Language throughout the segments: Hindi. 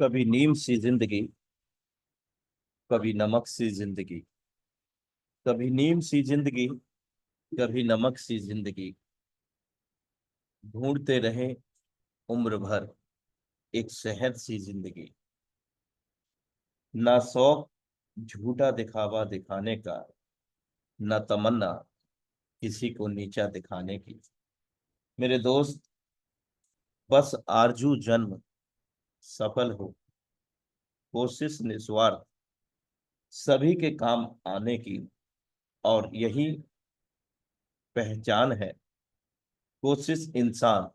कभी नीम सी जिंदगी, कभी नमक सी जिंदगी। कभी नीम सी जिंदगी, कभी नमक सी जिंदगी। ढूंढते रहे उम्र भर एक शहद सी जिंदगी। ना शौक झूठा दिखावा दिखाने का, न तमन्ना किसी को नीचा दिखाने की। मेरे दोस्त, बस आरजू जन्म सफल हो, कोशिश निस्वार्थ सभी के काम आने की। और यही पहचान है कोशिश इंसान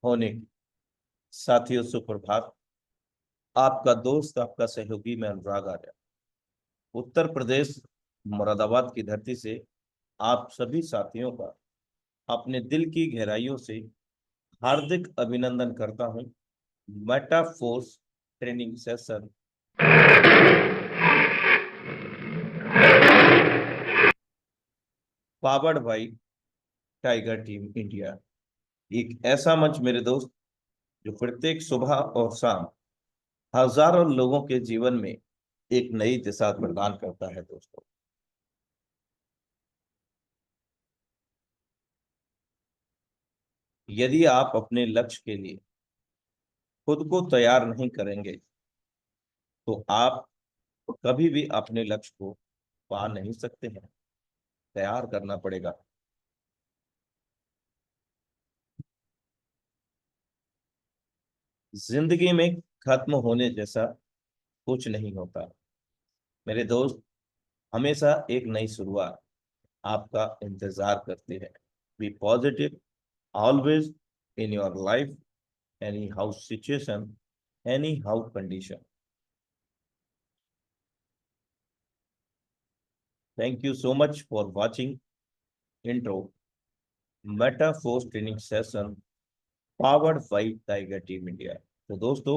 होने की। साथियों, सुप्रभात। आपका दोस्त, आपका सहयोगी, मैं अनुराग आर्य, उत्तर प्रदेश मुरादाबाद की धरती से आप सभी साथियों का अपने दिल की गहराइयों से हार्दिक अभिनंदन करता हूं। Metaforce training session powered by Tiger Team India, एक ऐसा मंच मेरे दोस्त जो प्रत्येक सुबह और शाम हजारों लोगों के जीवन में एक नई दिशा प्रदान करता है। दोस्तों, यदि आप अपने लक्ष्य के लिए खुद को तैयार नहीं करेंगे तो आप कभी भी अपने लक्ष्य को पा नहीं सकते हैं। तैयार करना पड़ेगा। जिंदगी में खत्म होने जैसा कुछ नहीं होता मेरे दोस्त। हमेशा एक नई शुरुआत आपका इंतजार करती है। Be positive always in your life, any how situation, any how condition. Thank you so much for watching intro Metaforce training session powered by Tiger Team India. तो दोस्तों,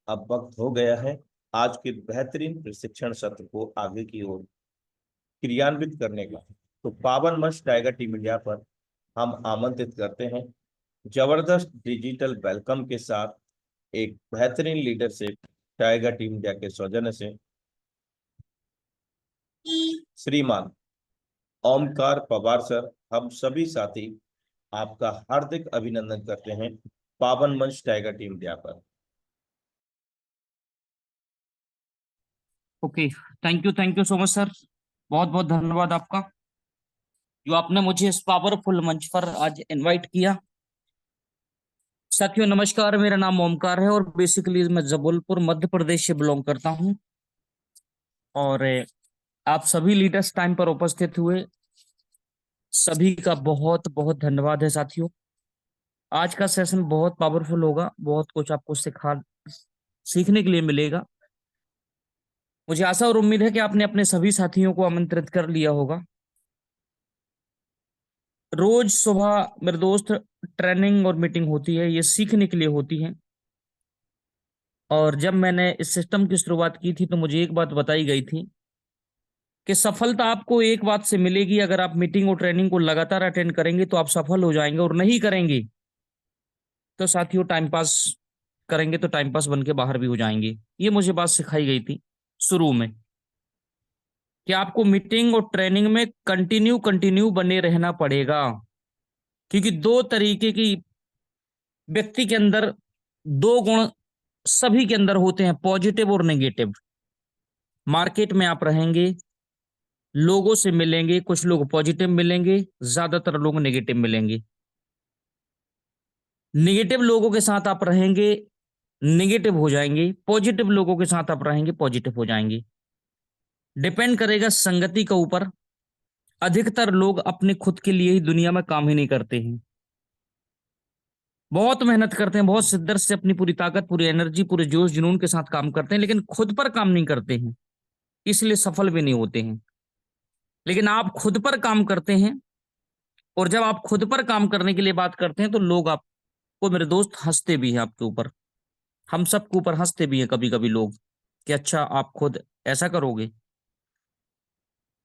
अब वक्त हो गया है आज के बेहतरीन प्रशिक्षण सत्र को आगे की ओर क्रियान्वित करने का। तो पावन मंच टाइगर टीम इंडिया पर हम आमंत्रित करते हैं जबरदस्त डिजिटल वेलकम के साथ एक बेहतरीन लीडरशिप टाइगर टीम इंडिया के सौजन्य से श्रीमान ओमकार पवार सर। हम सभी साथी आपका हार्दिक अभिनंदन करते हैं पावन मंच टाइगर टीम इंडिया पर। Okay, thank you so much sir. बहुत बहुत धन्यवाद आपका जो आपने मुझे इस पावरफुल मंच पर आज इनवाइट किया। साथियों नमस्कार, मेरा नाम ओमकार है और बेसिकली मैं जबलपुर मध्य प्रदेश से बिलोंग करता हूं। और आप सभी लीडर्स टाइम पर उपस्थित हुए, सभी का बहुत बहुत धन्यवाद है साथियों। आज का सेशन बहुत पावरफुल होगा, बहुत कुछ आपको सीखने के लिए मिलेगा। मुझे आशा और उम्मीद है कि आपने अपने सभी साथियों को आमंत्रित कर लिया होगा। रोज सुबह मेरे दोस्त ट्रेनिंग और मीटिंग होती है, ये सीखने के लिए होती है। और जब मैंने इस सिस्टम की शुरुआत की थी तो मुझे एक बात बताई गई थी कि सफलता आपको एक बात से मिलेगी, अगर आप मीटिंग और ट्रेनिंग को लगातार अटेंड करेंगे तो आप सफल हो जाएंगे, और नहीं करेंगे तो साथियों टाइम पास करेंगे तो टाइम पास बन के बाहर भी हो जाएंगे। ये मुझे बात सिखाई गई थी शुरू में कि आपको मीटिंग और ट्रेनिंग में कंटिन्यू कंटिन्यू बने रहना पड़ेगा, क्योंकि दो तरीके की व्यक्ति के अंदर दो गुण सभी के अंदर होते हैं, पॉजिटिव और नेगेटिव। मार्केट में आप रहेंगे, लोगों से मिलेंगे, कुछ लोग पॉजिटिव मिलेंगे, ज्यादातर लोग नेगेटिव मिलेंगे। नेगेटिव लोगों के साथ आप रहेंगे, नेगेटिव हो जाएंगे। पॉजिटिव लोगों के साथ आप रहेंगे, पॉजिटिव हो जाएंगे। डिपेंड करेगा संगति के ऊपर। अधिकतर लोग अपने खुद के लिए ही दुनिया में काम ही नहीं करते हैं, बहुत मेहनत करते हैं, बहुत शिद्दत से अपनी पूरी ताकत, पूरी एनर्जी, पूरे जोश जुनून के साथ काम करते हैं, लेकिन खुद पर काम नहीं करते हैं, इसलिए सफल भी नहीं होते हैं। लेकिन आप खुद पर काम करते हैं, और जब आप खुद पर काम करने के लिए बात करते हैं तो लोग आपको मेरे दोस्त हंसते भी हैं आपके ऊपर। हम सबके ऊपर हंसते भी हैं कभी कभी लोग कि अच्छा आप खुद ऐसा करोगे।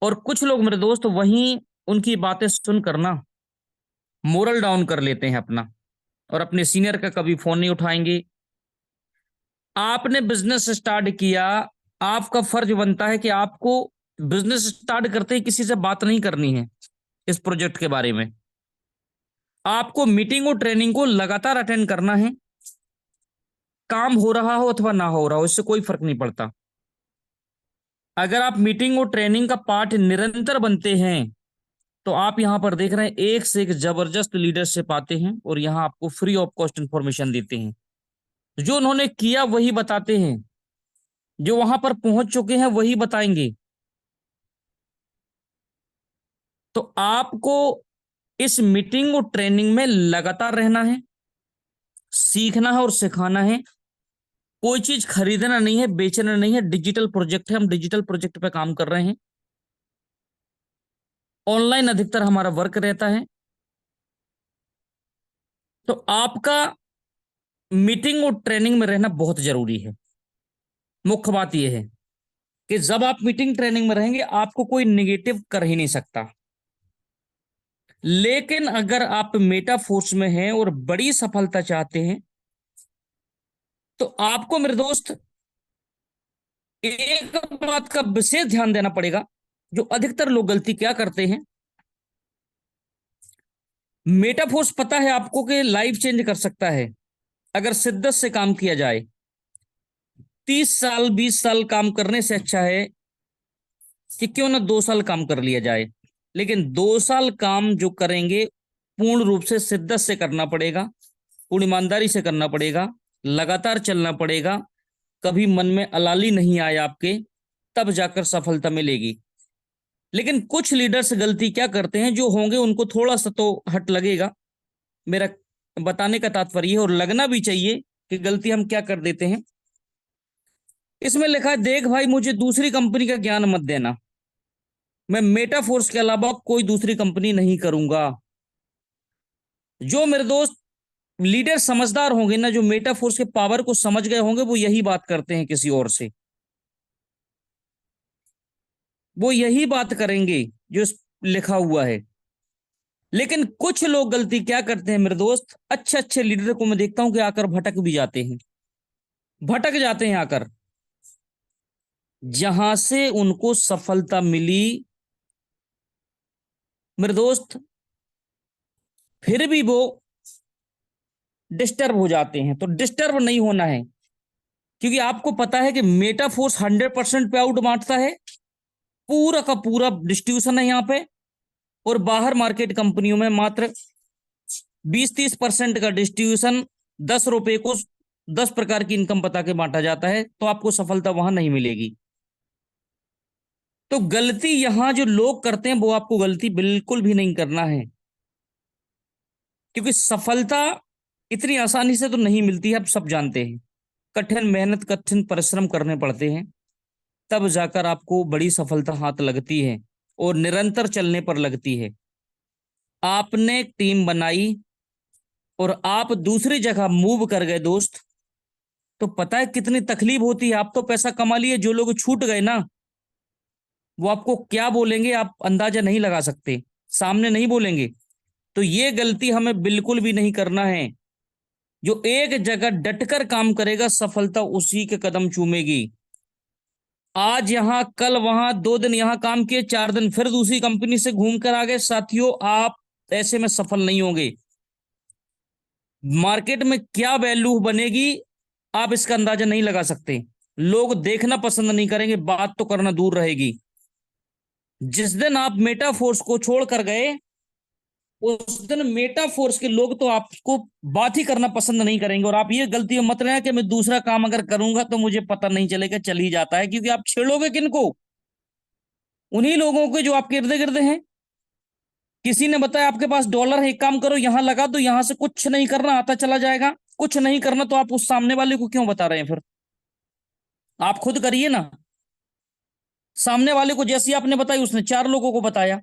और कुछ लोग मेरे दोस्त वहीं उनकी बातें सुनकर ना मोरल डाउन कर लेते हैं अपना, और अपने सीनियर का कभी फोन नहीं उठाएंगे, आपने बिजनेस स्टार्ट किया, आपका फर्ज बनता है कि आपको बिजनेस स्टार्ट करते ही किसी से बात नहीं करनी है इस प्रोजेक्ट के बारे में। आपको मीटिंग और ट्रेनिंग को लगातार अटेंड करना है। काम हो रहा हो अथवा ना हो रहा हो, इससे कोई फर्क नहीं पड़ता। अगर आप मीटिंग और ट्रेनिंग का पार्ट निरंतर बनते हैं तो आप यहां पर देख रहे हैं एक से एक जबरदस्त लीडरशिप आते हैं और यहां आपको फ्री ऑफ कॉस्ट इंफॉर्मेशन देते हैं। जो उन्होंने किया वही बताते हैं, जो वहां पर पहुंच चुके हैं वही बताएंगे। तो आपको इस मीटिंग और ट्रेनिंग में लगातार रहना है, सीखना है और सिखाना है। कोई चीज खरीदना नहीं है, बेचना नहीं है। डिजिटल प्रोजेक्ट है, हम डिजिटल प्रोजेक्ट पे काम कर रहे हैं। ऑनलाइन अधिकतर हमारा वर्क रहता है। तो आपका मीटिंग और ट्रेनिंग में रहना बहुत जरूरी है। मुख्य बात यह है कि जब आप मीटिंग ट्रेनिंग में रहेंगे आपको कोई निगेटिव कर ही नहीं सकता। लेकिन अगर आप मेटा फोर्स में हैं और बड़ी सफलता चाहते हैं तो आपको मेरे दोस्त एक बात का विशेष ध्यान देना पड़ेगा। जो अधिकतर लोग गलती क्या करते हैं, मेटा फोर्स पता है आपको कि लाइफ चेंज कर सकता है अगर शिद्दत से काम किया जाए। 30 साल 20 साल काम करने से अच्छा है कि क्यों ना 2 साल काम कर लिया जाए। लेकिन 2 साल काम जो करेंगे पूर्ण रूप से शिद्दत से करना पड़ेगा, पूर्ण ईमानदारी से करना पड़ेगा, लगातार चलना पड़ेगा। कभी मन में अलाली नहीं आए आपके, तब जाकर सफलता मिलेगी। लेकिन कुछ लीडर्स गलती क्या करते हैं, जो होंगे उनको थोड़ा सा तो हट लगेगा। मेरा बताने का तात्पर्य है, और लगना भी चाहिए कि गलती हम क्या कर देते हैं। इसमें लिखा है, देख भाई मुझे दूसरी कंपनी का ज्ञान मत देना, मैं मेटाफोर्स के अलावा कोई दूसरी कंपनी नहीं करूंगा। जो मेरे दोस्त लीडर समझदार होंगे ना, जो मेटाफोर्स के पावर को समझ गए होंगे, वो यही बात करते हैं किसी और से। वो यही बात करेंगे जो लिखा हुआ है। लेकिन कुछ लोग गलती क्या करते हैं मेरे दोस्त, अच्छे अच्छे लीडर को मैं देखता हूं कि आकर भटक भी जाते हैं, भटक जाते हैं आकर। जहां से उनको सफलता मिली मेरे दोस्त, फिर भी वो डिस्टर्ब हो जाते हैं। तो डिस्टर्ब नहीं होना है, क्योंकि आपको पता है कि मेटाफोर्स 100% पे आउट बांटता है। पूरा का पूरा डिस्ट्रीब्यूशन है यहाँ पे। और बाहर मार्केट कंपनियों में मात्र 20-30% का डिस्ट्रीब्यूशन, 10 रुपए को 10 प्रकार की इनकम बता के बांटा जाता है। तो आपको सफलता वहां नहीं मिलेगी। तो गलती यहां जो लोग करते हैं वो आपको गलती बिल्कुल भी नहीं करना है, क्योंकि सफलता इतनी आसानी से तो नहीं मिलती है, आप सब जानते हैं। कठिन मेहनत, कठिन परिश्रम करने पड़ते हैं, तब जाकर आपको बड़ी सफलता हाथ लगती है और निरंतर चलने पर लगती है। आपने एक टीम बनाई और आप दूसरी जगह मूव कर गए दोस्त, तो पता है कितनी तकलीफ होती है। आप तो पैसा कमा लिए, जो लोग छूट गए ना, वो आपको क्या बोलेंगे आप अंदाजा नहीं लगा सकते, सामने नहीं बोलेंगे। तो ये गलती हमें बिल्कुल भी नहीं करना है। जो एक जगह डटकर काम करेगा, सफलता उसी के कदम चूमेगी। आज यहां कल वहां, 2 दिन यहां काम किए, 4 दिन फिर दूसरी कंपनी से घूम कर आ गए, साथियों आप ऐसे में सफल नहीं होंगे। मार्केट में क्या वैल्यू बनेगी आप इसका अंदाजा नहीं लगा सकते। लोग देखना पसंद नहीं करेंगे, बात तो करना दूर रहेगी। जिस दिन आप मेटा फोर्स को छोड़ कर गए, उस दिन मेटा फोर्स के लोग तो आपको बात ही करना पसंद नहीं करेंगे। और आप ये गलती मत लेना कि मैं दूसरा काम अगर करूंगा तो मुझे पता नहीं चलेगा, चल ही जाता है। क्योंकि आप छेड़ोगे किनको, उन्हीं लोगों को जो आपके इर्द गिर्द हैं। किसी ने बताया आपके पास डॉलर है, एक काम करो यहां लगा दो, यहां से कुछ नहीं करना, आता चला जाएगा। कुछ नहीं करना तो आप उस सामने वाले को क्यों बता रहे हैं फिर? आप खुद करिए ना। सामने वाले को जैसी आपने बताई, उसने 4 लोगों को बताया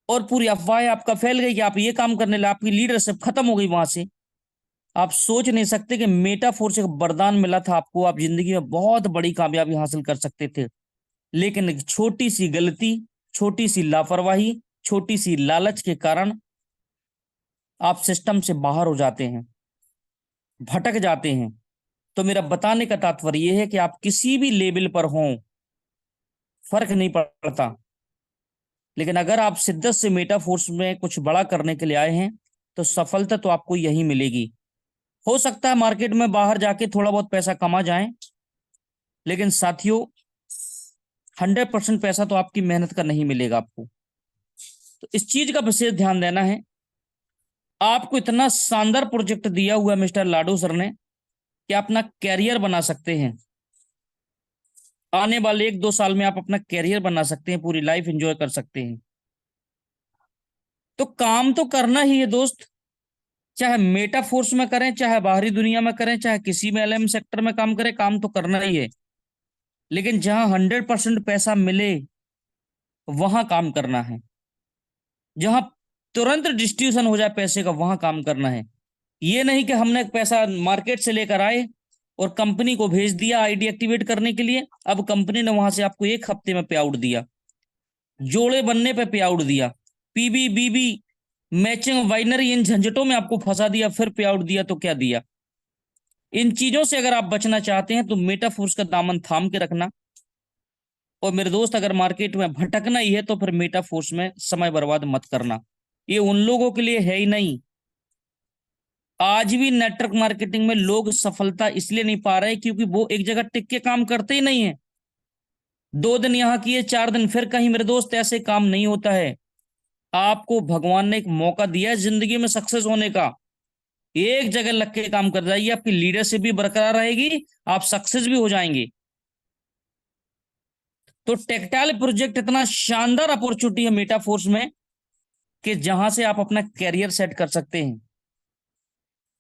और पूरी अफवाह आपका फैल गई कि आप ये काम करने लगे, आपकी लीडरशिप खत्म हो गई वहां से। आप सोच नहीं सकते कि मेटा फोर्स एक वरदान मिला था आपको, आप जिंदगी में बहुत बड़ी कामयाबी हासिल कर सकते थे। लेकिन एक छोटी सी गलती, छोटी सी लापरवाही, छोटी सी लालच के कारण आप सिस्टम से बाहर हो जाते हैं, भटक जाते हैं। तो मेरा बताने का तात्पर्य यह है कि आप किसी भी लेवल पर हों, फर्क नहीं पड़ता, लेकिन अगर आप शिद्दत से मेटाफोर्स में कुछ बड़ा करने के लिए आए हैं तो सफलता तो आपको यही मिलेगी। हो सकता है मार्केट में बाहर जाके थोड़ा बहुत पैसा कमा जाए, लेकिन साथियों 100% पैसा तो आपकी मेहनत का नहीं मिलेगा आपको। तो इस चीज का विशेष ध्यान देना है। आपको इतना शानदार प्रोजेक्ट दिया हुआ है मिस्टर लाडो सर ने कि आप अपना कैरियर बना सकते हैं। आने वाले 1-2 साल में आप अपना कैरियर बना सकते हैं, पूरी लाइफ एंजॉय कर सकते हैं। तो काम तो करना ही है दोस्त, चाहे मेटाफोर्स में करें, चाहे बाहरी दुनिया में करें, चाहे किसी में एलएम सेक्टर में काम करें, काम तो करना ही है। लेकिन जहां 100% पैसा मिले वहां काम करना है। जहां तुरंत डिस्ट्रीब्यूशन हो जाए पैसे का वहां काम करना है। ये नहीं कि हमने पैसा मार्केट से लेकर आए और कंपनी को भेज दिया आईडी एक्टिवेट करने के लिए, अब कंपनी ने वहां से आपको 1 हफ्ते में पे आउट दिया, जोड़े बनने पे आउट दिया, पीबी बीबी मैचिंग बाइनरी इन झंझटों में आपको फंसा दिया, फिर पे आउट दिया तो क्या दिया। इन चीजों से अगर आप बचना चाहते हैं तो मेटाफोर्स का दामन थाम के रखना। और मेरे दोस्त अगर मार्केट में भटकना ही है तो फिर मेटाफोर्स में समय बर्बाद मत करना। ये उन लोगों के लिए है ही नहीं। आज भी नेटवर्क मार्केटिंग में लोग सफलता इसलिए नहीं पा रहे क्योंकि वो एक जगह टिक के काम करते ही नहीं है। 2 दिन यहां किए, 4 दिन फिर कहीं, मेरे दोस्त ऐसे काम नहीं होता है। आपको भगवान ने एक मौका दिया है जिंदगी में सक्सेस होने का। एक जगह लग के काम कर जाइए, आपकी लीडरशिप भी बरकरार रहेगी, आप सक्सेस भी हो जाएंगे। तो टेक्टाइल प्रोजेक्ट इतना शानदार अपॉर्चुनिटी है मेटाफोर्स में कि जहां से आप अपना कैरियर सेट कर सकते हैं।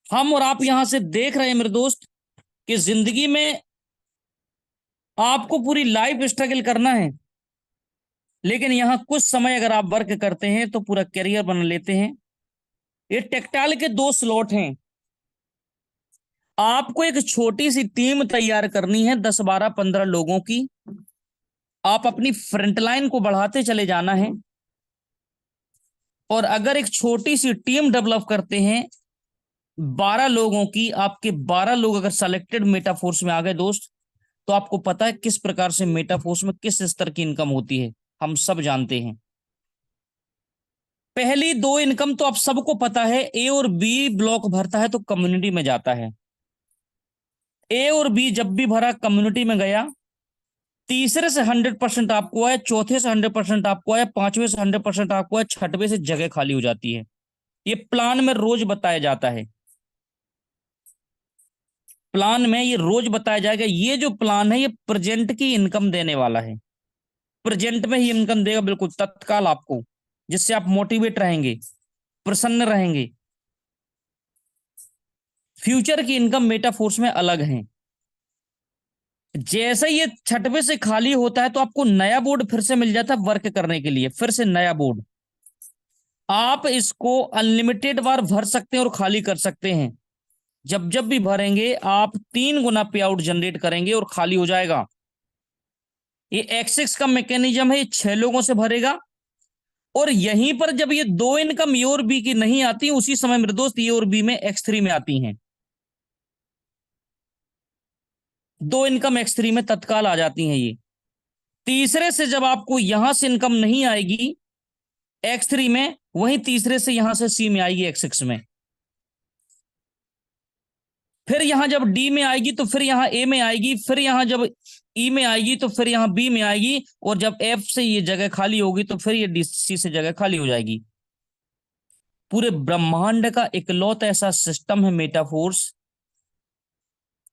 हम और आप यहां से देख रहे हैं मेरे दोस्त कि जिंदगी में आपको पूरी लाइफ स्ट्रगल करना है, लेकिन यहां कुछ समय अगर आप वर्क करते हैं तो पूरा कैरियर बना लेते हैं। ये टेक्टाइल के 2 स्लॉट हैं। आपको एक छोटी सी टीम तैयार करनी है, 10, 12, 15 लोगों की। आप अपनी फ्रंटलाइन को बढ़ाते चले जाना है। और अगर एक छोटी सी टीम डेवलप करते हैं 12 लोगों की, आपके 12 लोग अगर सेलेक्टेड मेटाफोर्स में आ गए दोस्त, तो आपको पता है किस प्रकार से मेटाफोर्स में किस स्तर की इनकम होती है, हम सब जानते हैं। पहली 2 इनकम तो आप सबको पता है, ए और बी ब्लॉक भरता है तो कम्युनिटी में जाता है। ए और बी जब भी भरा कम्युनिटी में गया, तीसरे से 100% आपको आया, चौथे से 100% आपको आया, पांचवें से 100% आपको आया, छठवें से जगह खाली हो जाती है। ये प्लान में रोज बताया जाता है। प्लान में ये रोज बताया जाएगा। ये जो प्लान है ये प्रेजेंट की इनकम देने वाला है। प्रेजेंट में ही इनकम देगा बिल्कुल तत्काल आपको, जिससे आप मोटिवेट रहेंगे, प्रसन्न रहेंगे। फ्यूचर की इनकम मेटाफोर्स में अलग है। जैसे ये छठवें से खाली होता है तो आपको नया बोर्ड फिर से मिल जाता है वर्क करने के लिए, फिर से नया बोर्ड। आप इसको अनलिमिटेड बार भर सकते हैं और खाली कर सकते हैं। जब जब भी भरेंगे आप 3 गुना पे आउट जनरेट करेंगे और खाली हो जाएगा। ये एक्स का मैकेनिज्म है, ये 6 लोगों से भरेगा। और यहीं पर जब ये 2 इनकम ए और बी की नहीं आती, उसी समय मेरे दोस्त ए और बी में X3 में आती हैं। 2 इनकम X3 में तत्काल आ जाती हैं। ये तीसरे से जब आपको यहां से इनकम नहीं आएगी X3 में, वहीं तीसरे से यहां से सी में आएगी X6 में। फिर यहां जब डी में आएगी तो फिर यहां ए में आएगी, फिर यहां जब ई में आएगी तो फिर यहां बी में आएगी, और जब एफ से ये जगह खाली होगी तो फिर ये डी सी से जगह खाली हो जाएगी। पूरे ब्रह्मांड का इकलौता ऐसा सिस्टम है मेटाफोर्स,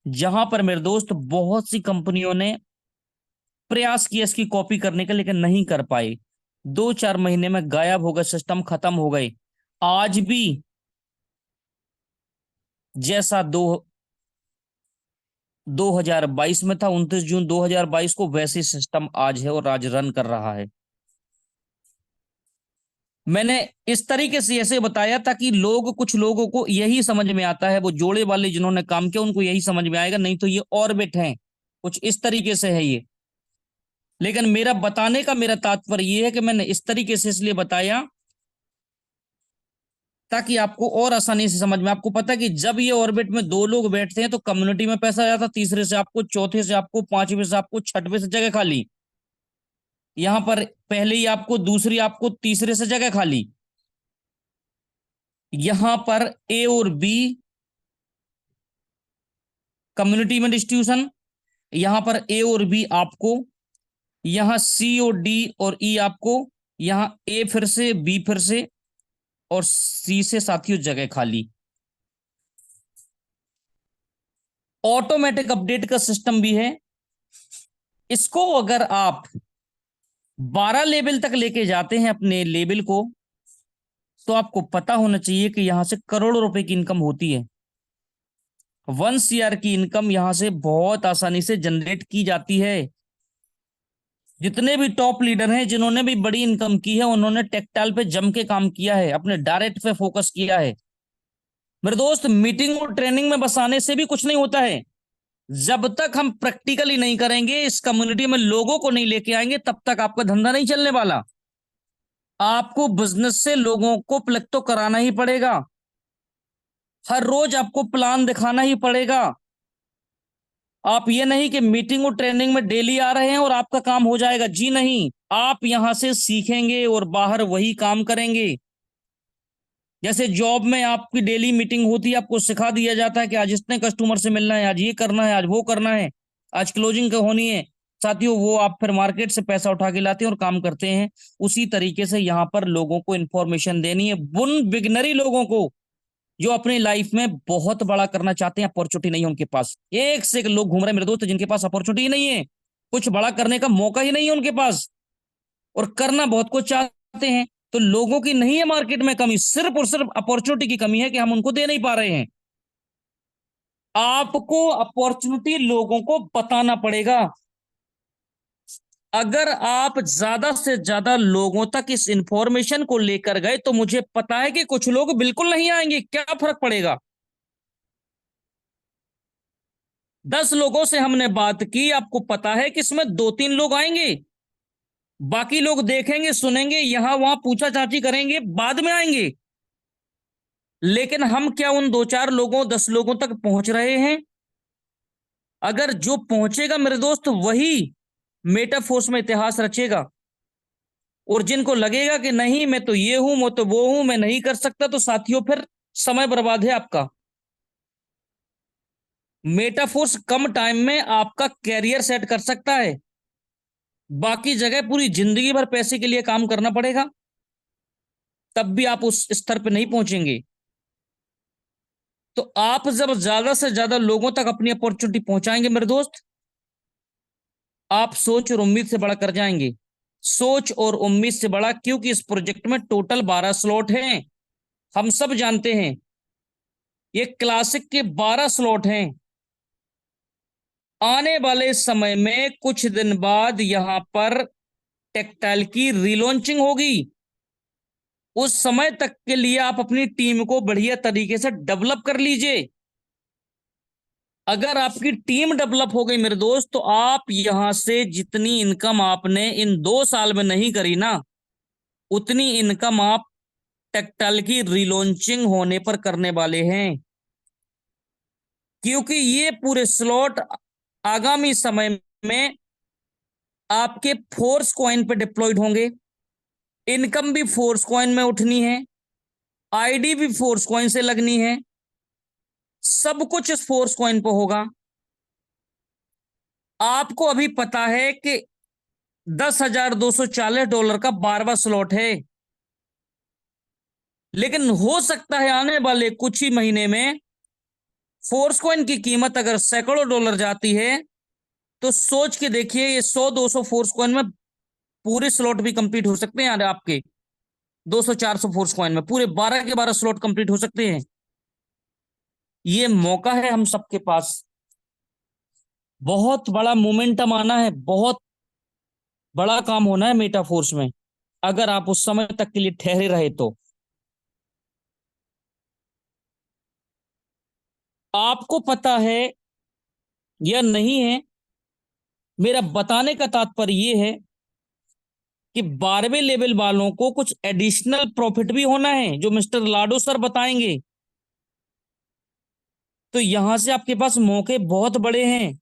जहां पर मेरे दोस्त बहुत सी कंपनियों ने प्रयास किया इसकी कॉपी करने का, लेकिन नहीं कर पाए। 2-4 महीने में गायब हो गए, सिस्टम खत्म हो गए। आज भी जैसा 2022 में था, 29 जून 2022 को, वैसे सिस्टम आज है और आज रन कर रहा है। मैंने इस तरीके से ऐसे बताया ताकि कुछ लोगों को यही समझ में आता है, वो जोड़े वाले जिन्होंने काम किया उनको यही समझ में आएगा, नहीं तो ये ऑर्बिट हैं, कुछ इस तरीके से है ये। लेकिन मेरा बताने का मेरा तात्पर्य ये है कि मैंने इस तरीके से इसलिए बताया ताकि आपको और आसानी से समझ में। आपको पता है कि जब ये ऑर्बिट में दो लोग बैठते हैं तो कम्युनिटी में पैसा आ जाता, तीसरे से आपको, चौथे से आपको, पांचवे से आपको, छठवें से जगह खाली। यहां पर पहले ही आपको, दूसरी आपको, तीसरे से जगह खाली। यहां पर ए और बी कम्युनिटी में डिस्ट्रीब्यूशन, यहां पर ए और बी आपको, यहां सी और डी और ई आपको, यहां ए फिर से, बी फिर से, और सी से साथियों जगह खाली। ऑटोमेटिक अपडेट का सिस्टम भी है। इसको अगर आप 12 लेवल तक लेके जाते हैं अपने लेवल को, तो आपको पता होना चाहिए कि यहां से करोड़ों रुपए की इनकम होती है। 1 CR की इनकम यहां से बहुत आसानी से जनरेट की जाती है। जितने भी टॉप लीडर हैं जिन्होंने भी बड़ी इनकम की है, उन्होंने टेक्टाइल पे जम के काम किया है, अपने डायरेक्ट पे फोकस किया है। मेरे दोस्त, मीटिंग और ट्रेनिंग में बस आने से भी कुछ नहीं होता है। जब तक हम प्रैक्टिकली नहीं करेंगे, इस कम्युनिटी में लोगों को नहीं लेके आएंगे, तब तक आपका धंधा नहीं चलने वाला। आपको बिजनेस से लोगों को प्लग तो कराना ही पड़ेगा। हर रोज आपको प्लान दिखाना ही पड़ेगा। आप ये नहीं कि मीटिंग और ट्रेनिंग में डेली आ रहे हैं और आपका काम हो जाएगा, जी नहीं। आप यहां से सीखेंगे और बाहर वही काम करेंगे। जैसे जॉब में आपकी डेली मीटिंग होती है, आपको सिखा दिया जाता है कि आज इतने कस्टमर से मिलना है, आज ये करना है, आज वो करना है, आज क्लोजिंग का होनी है। साथियों, वो आप फिर मार्केट से पैसा उठा के लाते हैं और काम करते हैं। उसी तरीके से यहाँ पर लोगों को इंफॉर्मेशन देनी है, उन बिगनरी लोगों को जो अपनी लाइफ में बहुत बड़ा करना चाहते हैं, अपॉर्चुनिटी नहीं है उनके पास। एक से एक लोग घूम रहे हैं मेरे दोस्त जिनके पास अपॉर्चुनिटी ही नहीं है, कुछ बड़ा करने का मौका ही नहीं है उनके पास, और करना बहुत कुछ चाहते हैं। तो लोगों की नहीं है मार्केट में कमी, सिर्फ और सिर्फ अपॉर्चुनिटी की कमी है कि हम उनको दे नहीं पा रहे हैं। आपको अपॉर्चुनिटी लोगों को बताना पड़ेगा। अगर आप ज्यादा से ज्यादा लोगों तक इस इंफॉर्मेशन को लेकर गए, तो मुझे पता है कि कुछ लोग बिल्कुल नहीं आएंगे, क्या फर्क पड़ेगा। 10 लोगों से हमने बात की, आपको पता है कि इसमें 2-3 लोग आएंगे, बाकी लोग देखेंगे, सुनेंगे, यहां वहां पूछा चाची करेंगे, बाद में आएंगे। लेकिन हम क्या उन 2-4 लोगों, 10 लोगों तक पहुंच रहे हैं? अगर जो पहुंचेगा मेरे दोस्त, वही मेटाफोर्स में इतिहास रचेगा। और जिनको लगेगा कि नहीं, मैं तो ये हूं, मैं तो वो हूं, मैं नहीं कर सकता, तो साथियों फिर समय बर्बाद है आपका। मेटाफोर्स कम टाइम में आपका कैरियर सेट कर सकता है, बाकी जगह पूरी जिंदगी भर पैसे के लिए काम करना पड़ेगा, तब भी आप उस स्तर पे नहीं पहुंचेंगे। तो आप जब ज्यादा से ज्यादा लोगों तक अपनी अपॉर्चुनिटी पहुंचाएंगे मेरे दोस्त, आप सोच और उम्मीद से बड़ा कर जाएंगे। सोच और उम्मीद से बड़ा, क्योंकि इस प्रोजेक्ट में टोटल 12 स्लॉट हैं। हम सब जानते हैं ये क्लासिक के 12 स्लॉट हैं। आने वाले समय में कुछ दिन बाद यहां पर टेक्टाइल की रीलॉन्चिंग होगी। उस समय तक के लिए आप अपनी टीम को बढ़िया तरीके से डेवलप कर लीजिए। अगर आपकी टीम डेवलप हो गई मेरे दोस्त, तो आप यहां से जितनी इनकम आपने इन 2 साल में नहीं करी ना, उतनी इनकम आप टेक्टाइल की रिलॉन्चिंग होने पर करने वाले हैं। क्योंकि ये पूरे स्लॉट आगामी समय में आपके फोर्स कॉइन पे डिप्लॉयड होंगे। इनकम भी फोर्स कॉइन में उठनी है, आईडी भी फोर्स कॉइन से लगनी है, सब कुछ इस फोर्स कॉइन पे होगा। आपको अभी पता है कि $10,240 का 12वां स्लॉट है, लेकिन हो सकता है आने वाले कुछ ही महीने में फोर्स कॉइन की कीमत अगर सैकड़ों डॉलर जाती है, तो सोच के देखिए, ये 100-200 फोर्स कॉइन में पूरे स्लॉट भी कंप्लीट हो सकते हैं यार आपके। 200-400 फोर्स कॉइन में पूरे 12 के 12 स्लॉट कंप्लीट हो सकते हैं। ये मौका है हम सबके पास। बहुत बड़ा मोमेंटम आना है, बहुत बड़ा काम होना है मेटाफोर्स में, अगर आप उस समय तक के लिए ठहरे रहे तो। आपको पता है या नहीं है, मेरा बताने का तात्पर्य यह है कि 12वें लेवल वालों को कुछ एडिशनल प्रॉफिट भी होना है जो मिस्टर लाडो सर बताएंगे। तो यहां से आपके पास मौके बहुत बड़े हैं,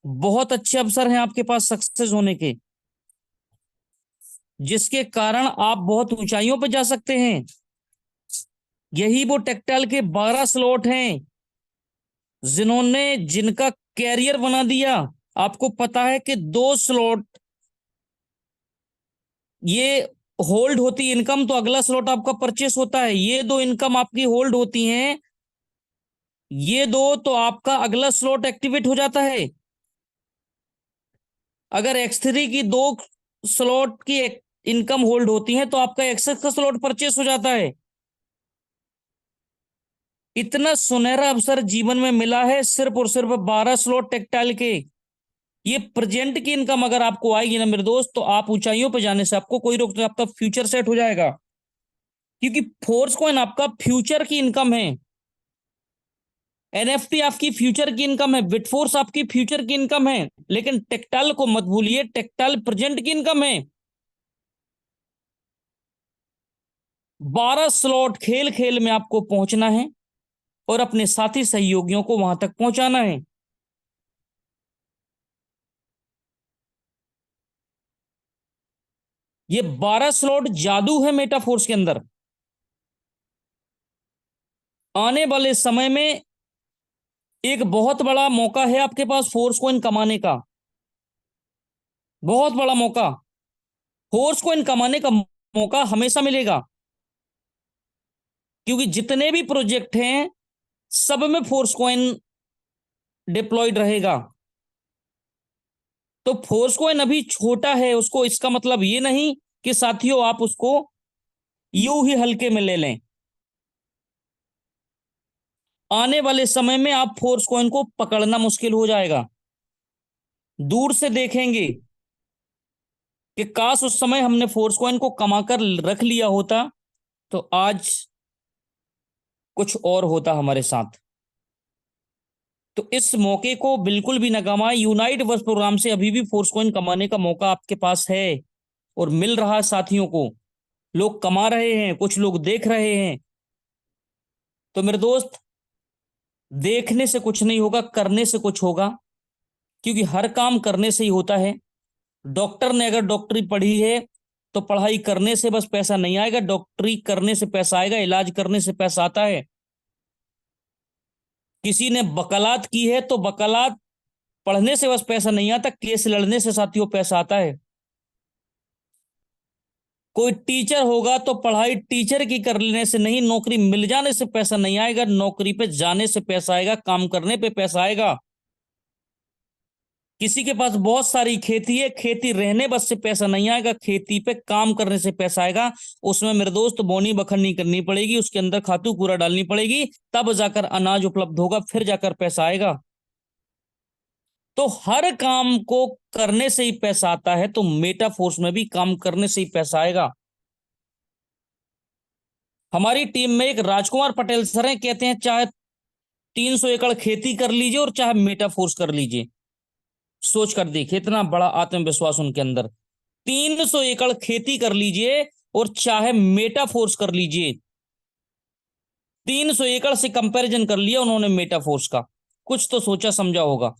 बहुत अच्छे अवसर हैं आपके पास सक्सेस होने के, जिसके कारण आप बहुत ऊंचाइयों पर जा सकते हैं। यही वो टेक्टाइल के 12 स्लॉट हैं जिनका कैरियर बना दिया। आपको पता है कि 2 स्लॉट ये होल्ड होती इनकम, तो अगला स्लॉट आपका परचेस होता है। ये 2 इनकम आपकी होल्ड होती हैं, ये 2 तो आपका अगला स्लॉट एक्टिवेट हो जाता है। अगर X3 की 2 स्लॉट की इनकम होल्ड होती है तो आपका एक्सेस का स्लॉट परचेस हो जाता है। इतना सुनहरा अवसर जीवन में मिला है सिर्फ और सिर्फ 12 स्लॉट टेक्टाइल के। ये प्रेजेंट की इनकम अगर आपको आएगी ना मेरे दोस्त, तो आप ऊंचाइयों पर जाने से आपको कोई रोक नहीं, आपका फ्यूचर सेट हो जाएगा। क्योंकि फोर्स कॉइन आपका फ्यूचर की इनकम है, NFT आपकी फ्यूचर की इनकम है, बिटफोर्स आपकी फ्यूचर की इनकम है। लेकिन टेक्टाइल को मत भूलिए, टेक्टाइल प्रेजेंट की इनकम है। 12 स्लॉट खेल खेल में आपको पहुंचना है और अपने साथी सहयोगियों को वहां तक पहुंचाना है। ये 12 स्लॉट जादू है मेटाफोर्स के अंदर। आने वाले समय में एक बहुत बड़ा मौका है आपके पास फोर्स कॉइन कमाने का, बहुत बड़ा मौका। फोर्स कॉइन कमाने का मौका हमेशा मिलेगा, क्योंकि जितने भी प्रोजेक्ट हैं सब में फोर्स कॉइन डिप्लॉयड रहेगा। तो फोर्स कॉइन अभी छोटा है, उसको इसका मतलब ये नहीं कि साथियों आप उसको यूं ही हल्के में ले लें। आने वाले समय में आप फोर्स कॉइन को पकड़ना मुश्किल हो जाएगा। दूर से देखेंगे कि काश उस समय हमने फोर्स कॉइन को कमाकर रख लिया होता तो आज कुछ और होता हमारे साथ। तो इस मौके को बिल्कुल भी न गंवाएं। यूनाइट वर्स प्रोग्राम से अभी भी फोर्स कॉइन कमाने का मौका आपके पास है और मिल रहा है साथियों को। लोग कमा रहे हैं, कुछ लोग देख रहे हैं। तो मेरे दोस्त, देखने से कुछ नहीं होगा, करने से कुछ होगा, क्योंकि हर काम करने से ही होता है। डॉक्टर ने अगर डॉक्टरी पढ़ी है तो पढ़ाई करने से बस पैसा नहीं आएगा, डॉक्टरी करने से पैसा आएगा, इलाज करने से पैसा आता है। किसी ने वकालत की है तो वकालत पढ़ने से बस पैसा नहीं आता, केस लड़ने से साथियों पैसा आता है। कोई टीचर होगा तो पढ़ाई टीचर की कर लेने से नहीं, नौकरी मिल जाने से पैसा नहीं आएगा, नौकरी पे जाने से पैसा आएगा, काम करने पे पैसा आएगा। किसी के पास बहुत सारी खेती है, खेती रहने बस से पैसा नहीं आएगा, खेती पे काम करने से पैसा आएगा। उसमें मेरे दोस्त बोनी बखरनी करनी पड़ेगी, उसके अंदर खातू कूड़ा डालनी पड़ेगी, तब जाकर अनाज उपलब्ध होगा, फिर जाकर पैसा आएगा। तो हर काम को करने से ही पैसा आता है, तो मेटाफोर्स में भी काम करने से ही पैसा आएगा। हमारी टीम में एक राजकुमार पटेल सर हैं, कहते हैं चाहे 300 एकड़ खेती कर लीजिए और चाहे मेटाफोर्स कर लीजिए। सोच कर देखिए, इतना बड़ा आत्मविश्वास उनके अंदर। 300 एकड़ खेती कर लीजिए और चाहे मेटाफोर्स कर लीजिए। 300 एकड़ से कंपैरिजन कर लिया उन्होंने मेटाफोर्स का। कुछ तो सोचा समझा होगा।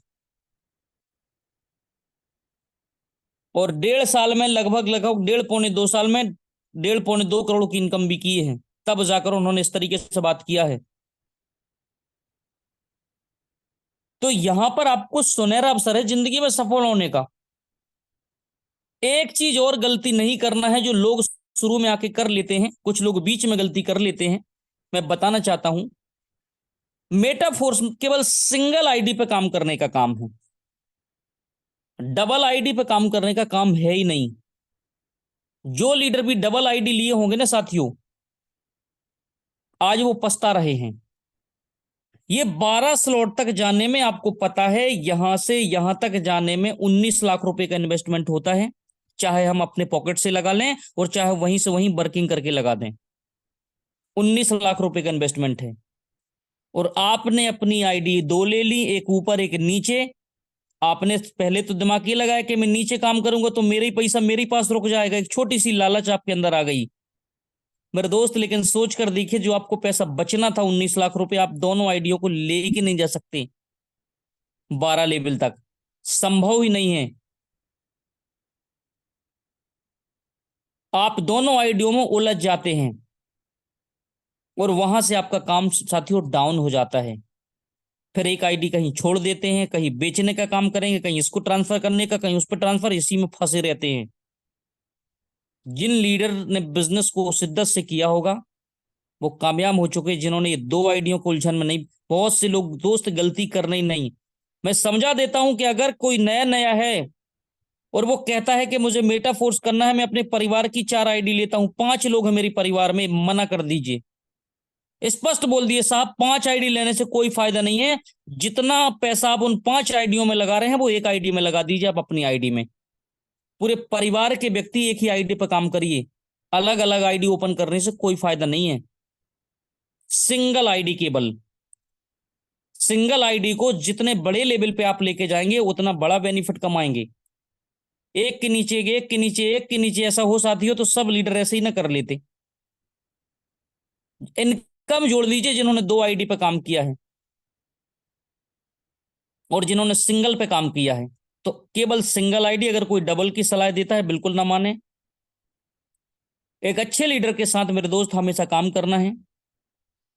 और 1.5 साल में लगभग लगभग 1.5 पौने 2 साल में 1.5 पौने 2 करोड़ की इनकम भी की है, तब जाकर उन्होंने इस तरीके से बात किया है। तो यहां पर आपको सुनहरा अवसर है जिंदगी में सफल होने का। एक चीज और गलती नहीं करना है जो लोग शुरू में आके कर लेते हैं, कुछ लोग बीच में गलती कर लेते हैं। मैं बताना चाहता हूं, मेटाफोर्स केवल सिंगल आईडी पे काम करने का काम है, डबल आईडी पे काम करने का काम है ही नहीं। जो लीडर भी डबल आईडी लिए होंगे ना साथियों, आज वो पछता रहे हैं। ये 12 स्लॉट तक जाने में आपको पता है, यहां से यहां तक जाने में 19 लाख रुपए का इन्वेस्टमेंट होता है। चाहे हम अपने पॉकेट से लगा लें और चाहे वहीं से वहीं वर्किंग करके लगा दें, 19 लाख रुपए का इन्वेस्टमेंट है। और आपने अपनी आईडी 2 ले ली, एक ऊपर एक नीचे। आपने पहले तो दिमाग ये लगाया कि मैं नीचे काम करूंगा तो मेरा ही पैसा मेरे पास रुक जाएगा, एक छोटी सी लालच आपके अंदर आ गई मेरे दोस्त। लेकिन सोच कर देखिए, जो आपको पैसा बचना था 19 लाख रुपए, आप दोनों आईडिया को लेके नहीं जा सकते 12 लेवल तक, संभव ही नहीं है। आप दोनों आईडियो में उलझ जाते हैं और वहां से आपका काम साथियों डाउन हो जाता है। फिर एक आईडी कहीं छोड़ देते हैं, कहीं बेचने का काम करेंगे, कहीं इसको ट्रांसफर करने का, कहीं उस पर ट्रांसफर, इसी में फंसे रहते हैं। जिन लीडर ने बिजनेस को शिद्दत से किया होगा वो कामयाब हो चुके हैं, जिन्होंने ये दो आइडियों को उलझन में नहीं। बहुत से लोग दोस्त गलती करने ही नहीं। मैं समझा देता हूं कि अगर कोई नया नया है और वो कहता है कि मुझे मेटाफोर्स करना है, मैं अपने परिवार की 4 आईडी लेता हूं, 5 लोग हैं मेरे परिवार में, मना कर दीजिए। स्पष्ट बोल दिए साहब, 5 आईडी लेने से कोई फायदा नहीं है। जितना पैसा आप उन 5 आईडियों में लगा रहे हैं वो एक आईडी में लगा दीजिए, आप अपनी आईडी में। पूरे परिवार के व्यक्ति एक ही आईडी पर काम करिए। अलग अलग आईडी ओपन करने से कोई फायदा नहीं है। सिंगल आईडी केवल, सिंगल आईडी को जितने बड़े लेवल पे आप लेके जाएंगे उतना बड़ा बेनिफिट कमाएंगे। एक के नीचे एक के नीचे एक के नीचे ऐसा हो साथियों तो सब लीडर ऐसे ही ना कर लेते। इनकम जोड़ लीजिए जिन्होंने 2 आईडी पे काम किया है और जिन्होंने सिंगल पे काम किया है। तो केवल सिंगल आईडी, अगर कोई डबल की सलाह देता है बिल्कुल ना माने। एक अच्छे लीडर के साथ मेरे दोस्त हमेशा काम करना है,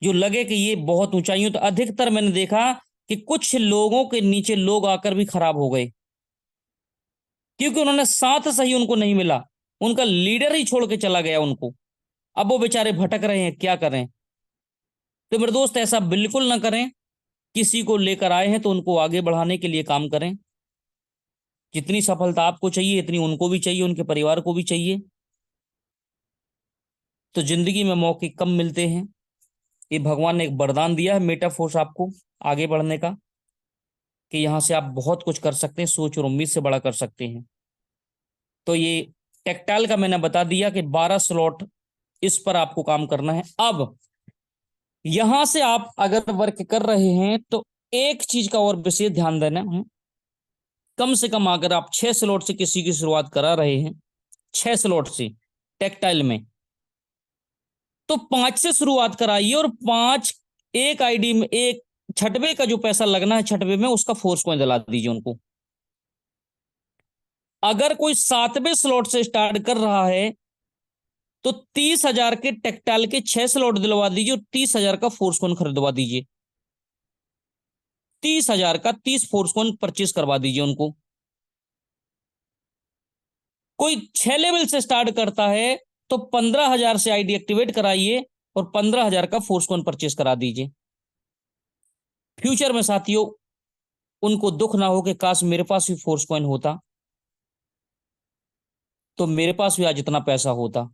जो लगे कि ये बहुत ऊंचाइयों। तो अधिकतर मैंने देखा कि कुछ लोगों के नीचे लोग आकर भी खराब हो गए, क्योंकि उन्होंने साथ सही उनको नहीं मिला, उनका लीडर ही छोड़ के चला गया उनको। अब वो बेचारे भटक रहे हैं, क्या करें। तो मेरे दोस्त ऐसा बिल्कुल ना करें। किसी को लेकर आए हैं तो उनको आगे बढ़ाने के लिए काम करें। जितनी सफलता आपको चाहिए इतनी उनको भी चाहिए, उनके परिवार को भी चाहिए। तो जिंदगी में मौके कम मिलते हैं, ये भगवान ने एक वरदान दिया है मेटाफोर्स आपको आगे बढ़ने का, कि यहां से आप बहुत कुछ कर सकते हैं, सोच और उम्मीद से बड़ा कर सकते हैं। तो ये टेक्टाइल का मैंने बता दिया कि 12 स्लॉट इस पर आपको काम करना है। अब यहां से आप अगर वर्क कर रहे हैं तो एक चीज का और विशेष ध्यान देना है। कम से कम अगर आप 6 स्लॉट से किसी की शुरुआत करा रहे हैं, 6 स्लॉट से टेक्टाइल में, तो 5 से शुरुआत कराइए और 5, एक आईडी में एक छठवे का जो पैसा लगना है छठवे में उसका फोर्स कॉइन दिला दीजिए उनको। अगर कोई 7वें स्लॉट से स्टार्ट कर रहा है तो 30,000 के टेक्टाइल के 6 स्लॉट दिलवा दीजिए और 30,000 का फोर्स कॉइन खरीदवा दीजिए। 30,000 का 30 फोर्स कॉइन परचेज करवा दीजिए उनको। कोई 6 लेवल से स्टार्ट करता है तो 15,000 से आईडी एक्टिवेट कराइए और 15,000 का फोर्स कॉइन परचेज करा दीजिए। फ्यूचर में साथियों उनको दुख ना हो कि काश मेरे पास भी फोर्स कॉइन होता तो मेरे पास भी आज इतना पैसा होता।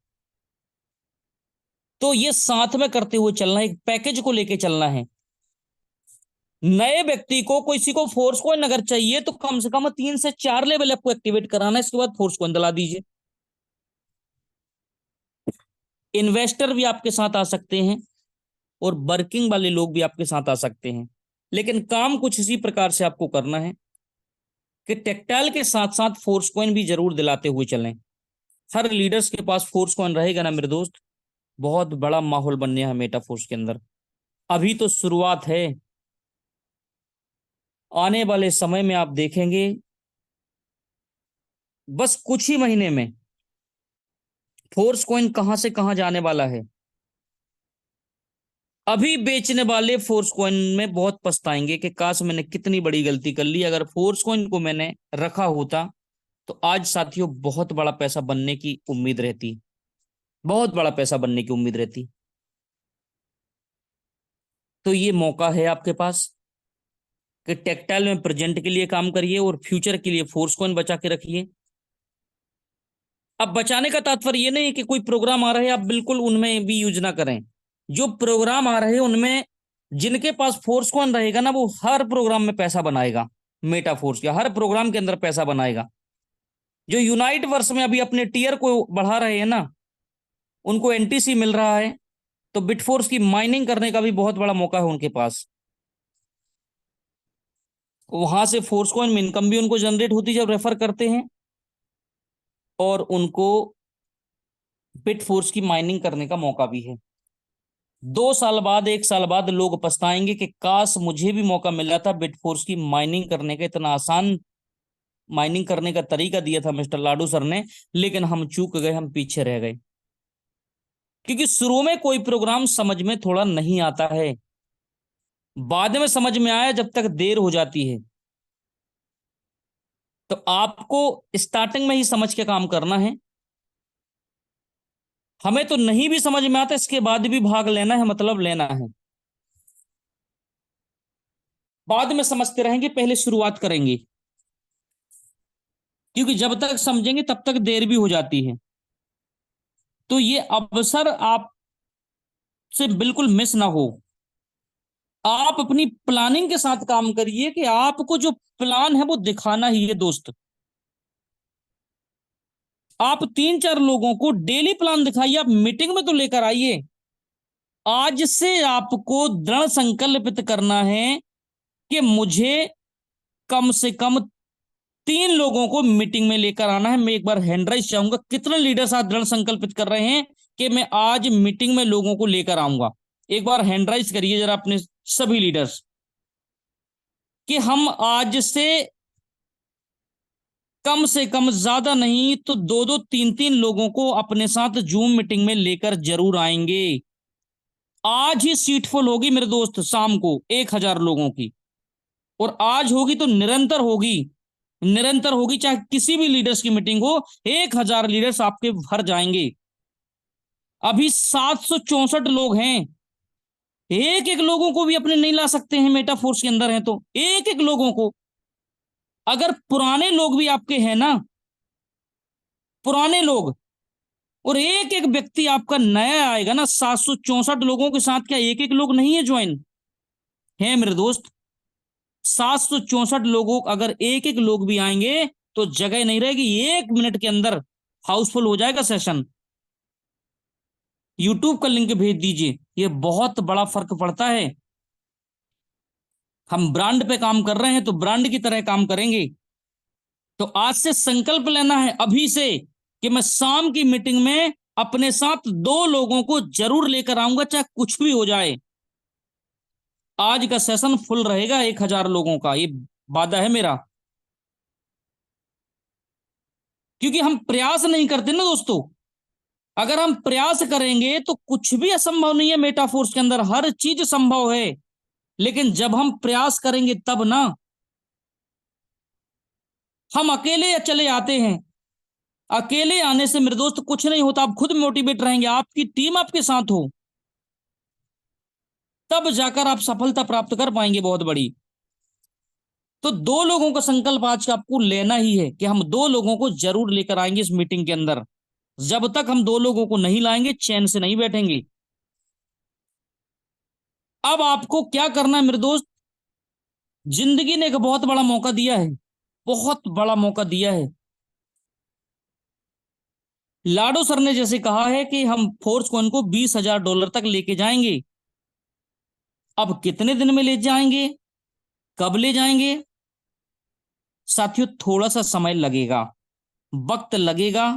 तो ये साथ में करते हुए चलना है, एक पैकेज को लेके चलना है। नए व्यक्ति को किसी को फोर्स कॉइन अगर चाहिए तो कम से कम 3 से 4 लेवल आपको एक्टिवेट कराना है, इसके बाद फोर्स कॉइन दिला दीजिए। इन्वेस्टर भी आपके साथ आ सकते हैं और वर्किंग वाले लोग भी आपके साथ आ सकते हैं, लेकिन काम कुछ इसी प्रकार से आपको करना है कि टेक्टाइल के साथ साथ फोर्स कॉइन भी जरूर दिलाते हुए चलें। हर लीडर्स के पास फोर्स कॉइन रहेगा ना मेरे दोस्त, बहुत बड़ा माहौल बनने है मेटाफोर्स के अंदर। अभी तो शुरुआत है, आने वाले समय में आप देखेंगे बस कुछ ही महीने में फोर्स कॉइन कहां से कहां जाने वाला है। अभी बेचने वाले फोर्स कॉइन में बहुत पछताएंगे कि काश मैंने कितनी बड़ी गलती कर ली, अगर फोर्स कॉइन को मैंने रखा होता तो आज साथियों बहुत बड़ा पैसा बनने की उम्मीद रहती, बहुत बड़ा पैसा बनने की उम्मीद रहती। तो ये मौका है आपके पास कि टेक्टाइल में प्रेजेंट के लिए काम करिए और फ्यूचर के लिए फोर्स कॉइन बचा के रखिए। अब बचाने का तात्पर्य ये नहीं कि कोई प्रोग्राम आ रहे हैं आप बिल्कुल उनमें भी यूज ना करें। जो प्रोग्राम आ रहे हैं उनमें जिनके पास फोर्स कौन रहेगा ना वो हर प्रोग्राम में पैसा बनाएगा, मेटा फोर्स के हर प्रोग्राम के अंदर पैसा बनाएगा। जो यूनाइट वर्स में अभी अपने टीयर को बढ़ा रहे हैं ना, उनको एनटीसी मिल रहा है, तो बिटफोर्स की माइनिंग करने का भी बहुत बड़ा मौका है उनके पास। वहां से फोर्स कॉइन में इनकम भी उनको जनरेट होती जब रेफर करते हैं, और उनको बिट फोर्स की माइनिंग करने का मौका भी है। 2 साल बाद, 1 साल बाद लोग पछताएंगे कि काश मुझे भी मौका मिला था बिट फोर्स की माइनिंग करने का। इतना आसान माइनिंग करने का तरीका दिया था मिस्टर लाडू सर ने, लेकिन हम चूक गए, हम पीछे रह गए। क्योंकि शुरू में कोई प्रोग्राम समझ में थोड़ा नहीं आता है, बाद में समझ में आया जब तक देर हो जाती है। तो आपको स्टार्टिंग में ही समझ के काम करना है। हमें तो नहीं भी समझ में आता, इसके बाद भी भाग लेना है, मतलब लेना है। बाद में समझते रहेंगे, पहले शुरुआत करेंगे, क्योंकि जब तक समझेंगे तब तक देर भी हो जाती है। तो ये अवसर आपसे बिल्कुल मिस ना हो। आप अपनी प्लानिंग के साथ काम करिए कि आपको जो प्लान है वो दिखाना ही है दोस्त। आप 3-4 लोगों को डेली प्लान दिखाइए, आप मीटिंग में तो लेकर आइए। आज से आपको दृढ़ संकल्पित करना है कि मुझे कम से कम 3 लोगों को मीटिंग में लेकर आना है। मैं एक बार हैंड राइज चाहूंगा, कितने लीडर्स आज दृढ़ संकल्पित कर रहे हैं कि मैं आज मीटिंग में लोगों को लेकर आऊंगा। एक बार हैंड राइज करिए जरा अपने सभी लीडर्स, कि हम आज से कम ज्यादा नहीं तो 2-2 3-3 लोगों को अपने साथ जूम मीटिंग में लेकर जरूर आएंगे। आज ही सीट फुल होगी मेरे दोस्त, शाम को 1,000 लोगों की। और आज होगी तो निरंतर होगी, निरंतर होगी, चाहे किसी भी लीडर्स की मीटिंग हो, 1,000 लीडर्स आपके भर जाएंगे। अभी 764 लोग हैं। एक एक लोगों को भी अपने नहीं ला सकते हैं, मेटाफोर्स के अंदर हैं तो एक एक लोगों को। अगर पुराने लोग भी आपके हैं ना, पुराने लोग, और एक एक व्यक्ति आपका नया आएगा ना, 764 लोगों के साथ क्या एक एक लोग नहीं है ज्वाइन, है मेरे दोस्त। 764 लोगों, अगर एक एक लोग भी आएंगे तो जगह नहीं रहेगी, 1 मिनट के अंदर हाउसफुल हो जाएगा सेशन। यूट्यूब का लिंक भेज दीजिए, ये बहुत बड़ा फर्क पड़ता है। हम ब्रांड पे काम कर रहे हैं तो ब्रांड की तरह काम करेंगे। तो आज से संकल्प लेना है अभी से कि मैं शाम की मीटिंग में अपने साथ 2 लोगों को जरूर लेकर आऊंगा, चाहे कुछ भी हो जाए। आज का सेशन फुल रहेगा 1,000 लोगों का, ये वादा है मेरा। क्योंकि हम प्रयास नहीं करते ना दोस्तों। अगर हम प्रयास करेंगे तो कुछ भी असंभव नहीं है, मेटाफोर्स के अंदर हर चीज संभव है। लेकिन जब हम प्रयास करेंगे तब ना। हम अकेले या चले आते हैं, अकेले आने से मेरे दोस्त कुछ नहीं होता। आप खुद मोटिवेट रहेंगे, आपकी टीम आपके साथ हो, तब जाकर आप सफलता प्राप्त कर पाएंगे बहुत बड़ी। तो 2 लोगों का संकल्प आज का आपको लेना ही है कि हम 2 लोगों को जरूर लेकर आएंगे इस मीटिंग के अंदर। जब तक हम 2 लोगों को नहीं लाएंगे चैन से नहीं बैठेंगे। अब आपको क्या करना है मेरे दोस्त, जिंदगी ने एक बहुत बड़ा मौका दिया है, बहुत बड़ा मौका दिया है। लाडो सर ने जैसे कहा है कि हम फोर्स कॉइन को $20,000 तक लेके जाएंगे। अब कितने दिन में ले जाएंगे, कब ले जाएंगे? साथियों, थोड़ा सा समय लगेगा, वक्त लगेगा,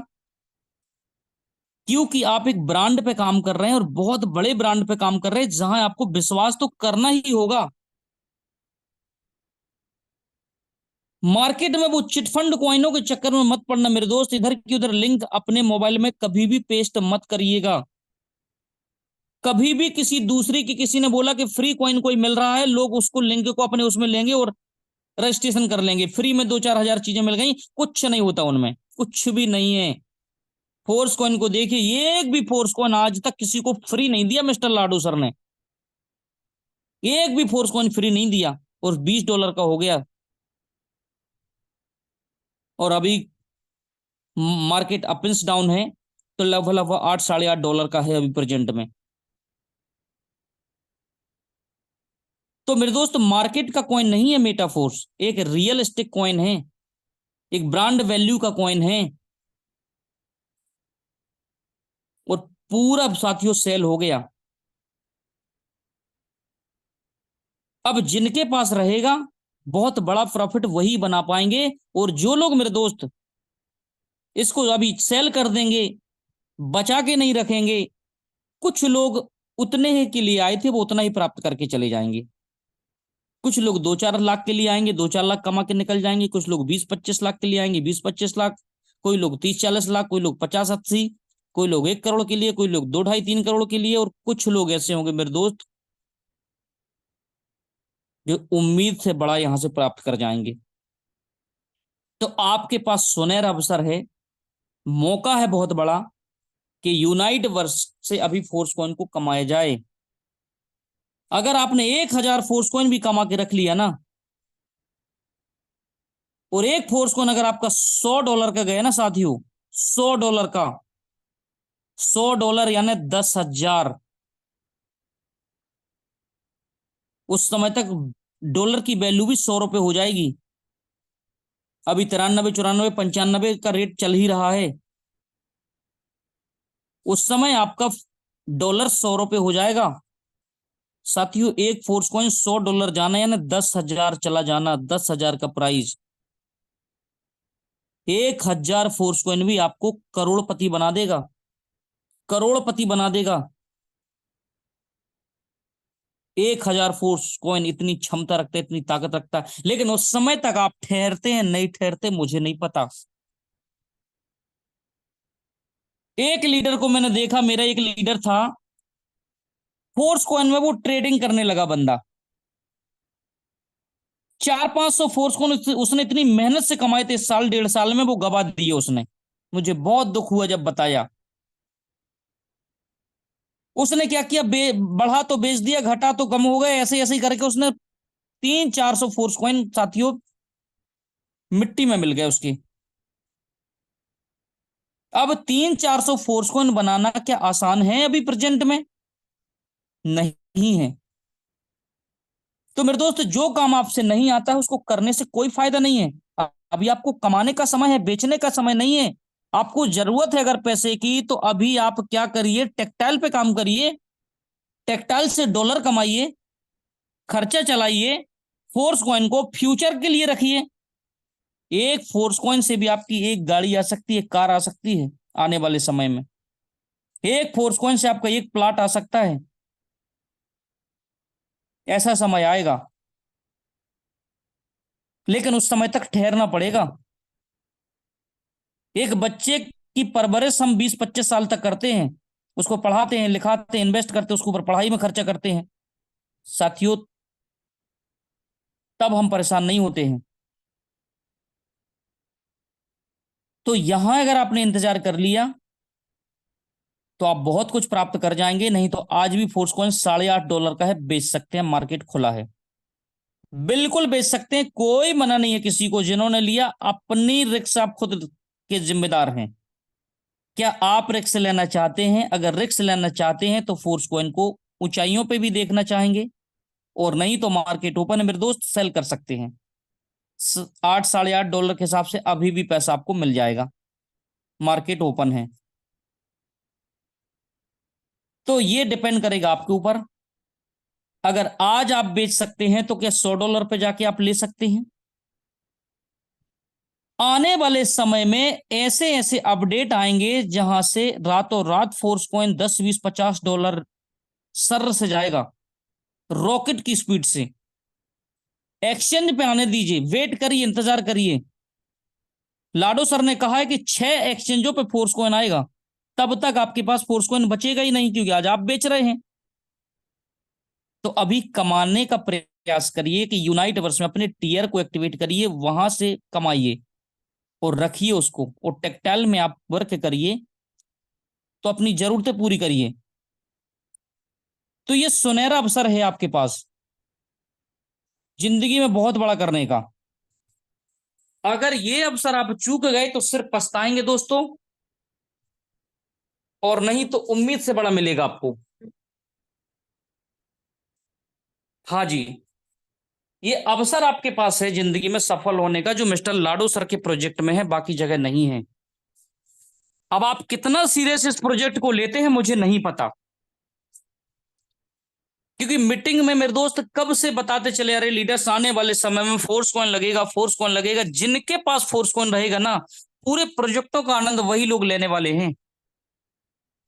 क्योंकि आप एक ब्रांड पे काम कर रहे हैं और बहुत बड़े ब्रांड पे काम कर रहे हैं, जहां आपको विश्वास तो करना ही होगा। मार्केट में वो चिटफंड कॉइनों के चक्कर में मत पड़ना मेरे दोस्त। इधर की उधर लिंक अपने मोबाइल में कभी भी पेस्ट मत करिएगा। कभी भी किसी दूसरी की, किसी ने बोला कि फ्री कॉइन कोई मिल रहा है, लोग उसको लिंक को अपने उसमें लेंगे और रजिस्ट्रेशन कर लेंगे, फ्री में 2-4 हजार चीजें मिल गई। कुछ नहीं होता उनमें, कुछ भी नहीं है। फोर्स कॉइन को देखिए, एक भी फोर्स कॉइन आज तक किसी को फ्री नहीं दिया मिस्टर लाडू सर ने, एक भी फोर्स कॉइन फ्री नहीं दिया। और $20 का हो गया। और अभी मार्केट अपिंस डाउन है, तो लगभग लगभग $8-8.5 का है अभी प्रेजेंट में। तो मेरे दोस्त, मार्केट का कॉइन नहीं है मेटाफोर्स, एक रियल एस्टेट कॉइन है, एक ब्रांड वैल्यू का कॉइन है। और पूरा साथियों सेल हो गया। अब जिनके पास रहेगा बहुत बड़ा प्रॉफिट वही बना पाएंगे। और जो लोग मेरे दोस्त इसको अभी सेल कर देंगे, बचा के नहीं रखेंगे, कुछ लोग उतने ही के लिए आए थे वो उतना ही प्राप्त करके चले जाएंगे। कुछ लोग 2-4 लाख के लिए आएंगे, 2-4 लाख कमा के निकल जाएंगे। कुछ लोग 20-25 लाख के लिए आएंगे, 20-25 लाख। कोई लोग 30-40 लाख, कोई लोग 50-80, कोई लोग 1 करोड़ के लिए, कोई लोग 2-2.5-3 करोड़ के लिए। और कुछ लोग ऐसे होंगे मेरे दोस्त जो उम्मीद से बड़ा यहां से प्राप्त कर जाएंगे। तो आपके पास सुनहरा अवसर है, मौका है बहुत बड़ा कि यूनाइट वर्स से अभी फोर्स कॉइन को कमाया जाए। अगर आपने 1,000 फोर्स कॉइन भी कमा के रख लिया ना, और एक फोर्स कॉइन अगर आपका $100 का गया ना साथियों, $100 का, $100 यानी 10,000। उस समय तक डॉलर की वैल्यू भी ₹100 हो जाएगी। अभी 93, 94, 95 का रेट चल ही रहा है। उस समय आपका डॉलर $100 हो जाएगा साथियों। एक फोर्स कॉइन $100 जाना यानी 10,000 चला जाना, 10,000 का प्राइस। 1,000 फोर्स कॉइन भी आपको करोड़पति बना देगा, करोड़पति बना देगा। 1,000 फोर्स कॉइन इतनी क्षमता रखता है, इतनी ताकत रखता है। लेकिन उस समय तक आप ठहरते हैं नहीं ठहरते मुझे नहीं पता। एक लीडर को मैंने देखा, मेरा एक लीडर था, फोर्स कॉइन में वो ट्रेडिंग करने लगा बंदा। 400-500 फोर्स कॉइन उसने इतनी मेहनत से कमाए थे, साल 1.5 साल में वो गवा दिए उसने। मुझे बहुत दुख हुआ जब बताया। उसने क्या किया, बढ़ा तो बेच दिया, घटा तो कम हो गए, ऐसे ऐसे ही करके उसने 300-400 फोर्स कॉइन साथियों मिट्टी में मिल गए उसके। अब 300-400 फोर्स कॉइन बनाना क्या आसान है अभी प्रेजेंट में? नहीं है। तो मेरे दोस्त, जो काम आपसे नहीं आता है उसको करने से कोई फायदा नहीं है। अभी आपको कमाने का समय है, बेचने का समय नहीं है। आपको जरूरत है अगर पैसे की, तो अभी आप क्या करिए, टेक्सटाइल पे काम करिए, टेक्सटाइल से डॉलर कमाइए, खर्चा चलाइए, फोर्स कॉइन को फ्यूचर के लिए रखिए। एक फोर्स कॉइन से भी आपकी एक गाड़ी आ सकती है, कार आ सकती है आने वाले समय में। एक फोर्स कॉइन से आपका एक प्लाट आ सकता है। ऐसा समय आएगा, लेकिन उस समय तक ठहरना पड़ेगा। एक बच्चे की परवरिश हम 20-25 साल तक करते हैं, उसको पढ़ाते हैं, लिखाते हैं, इन्वेस्ट करते हैं, उसके ऊपर पढ़ाई में खर्चा करते हैं साथियों, तब हम परेशान नहीं होते हैं। तो यहां अगर आपने इंतजार कर लिया तो आप बहुत कुछ प्राप्त कर जाएंगे। नहीं तो आज भी फोर्स कॉइन $8.5 का है, बेच सकते हैं, मार्केट खुला है, बिल्कुल बेच सकते हैं। कोई मना नहीं है किसी को। जिन्होंने लिया अपनी रिस्क आप खुद के जिम्मेदार हैं। क्या आप रिस्क लेना चाहते हैं? अगर रिस्क लेना चाहते हैं तो फोर्स कॉइन को ऊंचाइयों पे भी देखना चाहेंगे, और नहीं तो मार्केट ओपन है मेरे दोस्त, सेल कर सकते हैं। 8-8.5 डॉलर के हिसाब से अभी भी पैसा आपको मिल जाएगा, मार्केट ओपन है। तो ये डिपेंड करेगा आपके ऊपर। अगर आज आप बेच सकते हैं तो क्या $100 पे जाके आप ले सकते हैं? आने वाले समय में ऐसे ऐसे अपडेट आएंगे जहां से रातों रात फोर्स कॉइन 10-20-50 डॉलर सर से जाएगा, रॉकेट की स्पीड से। एक्सचेंज पे आने दीजिए, वेट करिए, इंतजार करिए। लाडो सर ने कहा है कि 6 एक्सचेंजों पे फोर्स कॉइन आएगा, तब तक आपके पास फोर्स कॉइन बचेगा ही नहीं, क्योंकि आज आप बेच रहे हैं। तो अभी कमाने का प्रयास करिए कि यूनाइट वर्स में अपने टीयर को एक्टिवेट करिए, वहां से कमाइए और रखिए उसको, और टेक्टाइल में आप वर्क करिए तो अपनी जरूरतें पूरी करिए। तो ये सुनहरा अवसर है आपके पास जिंदगी में बहुत बड़ा करने का। अगर ये अवसर आप चूक गए तो सिर्फ पछताएंगे दोस्तों, और नहीं तो उम्मीद से बड़ा मिलेगा आपको। हाँ जी, ये अवसर आपके पास है जिंदगी में सफल होने का, जो मिस्टर लाडो सर के प्रोजेक्ट में है, बाकी जगह नहीं है। अब आप कितना सीरियस इस प्रोजेक्ट को लेते हैं मुझे नहीं पता, क्योंकि मीटिंग में मेरे दोस्त कब से बताते चले आ रहे लीडर्स, आने वाले समय में फोर्स कॉइन लगेगा, फोर्स कॉइन लगेगा। जिनके पास फोर्स कॉइन रहेगा ना, पूरे प्रोजेक्टों का आनंद वही लोग लेने वाले हैं।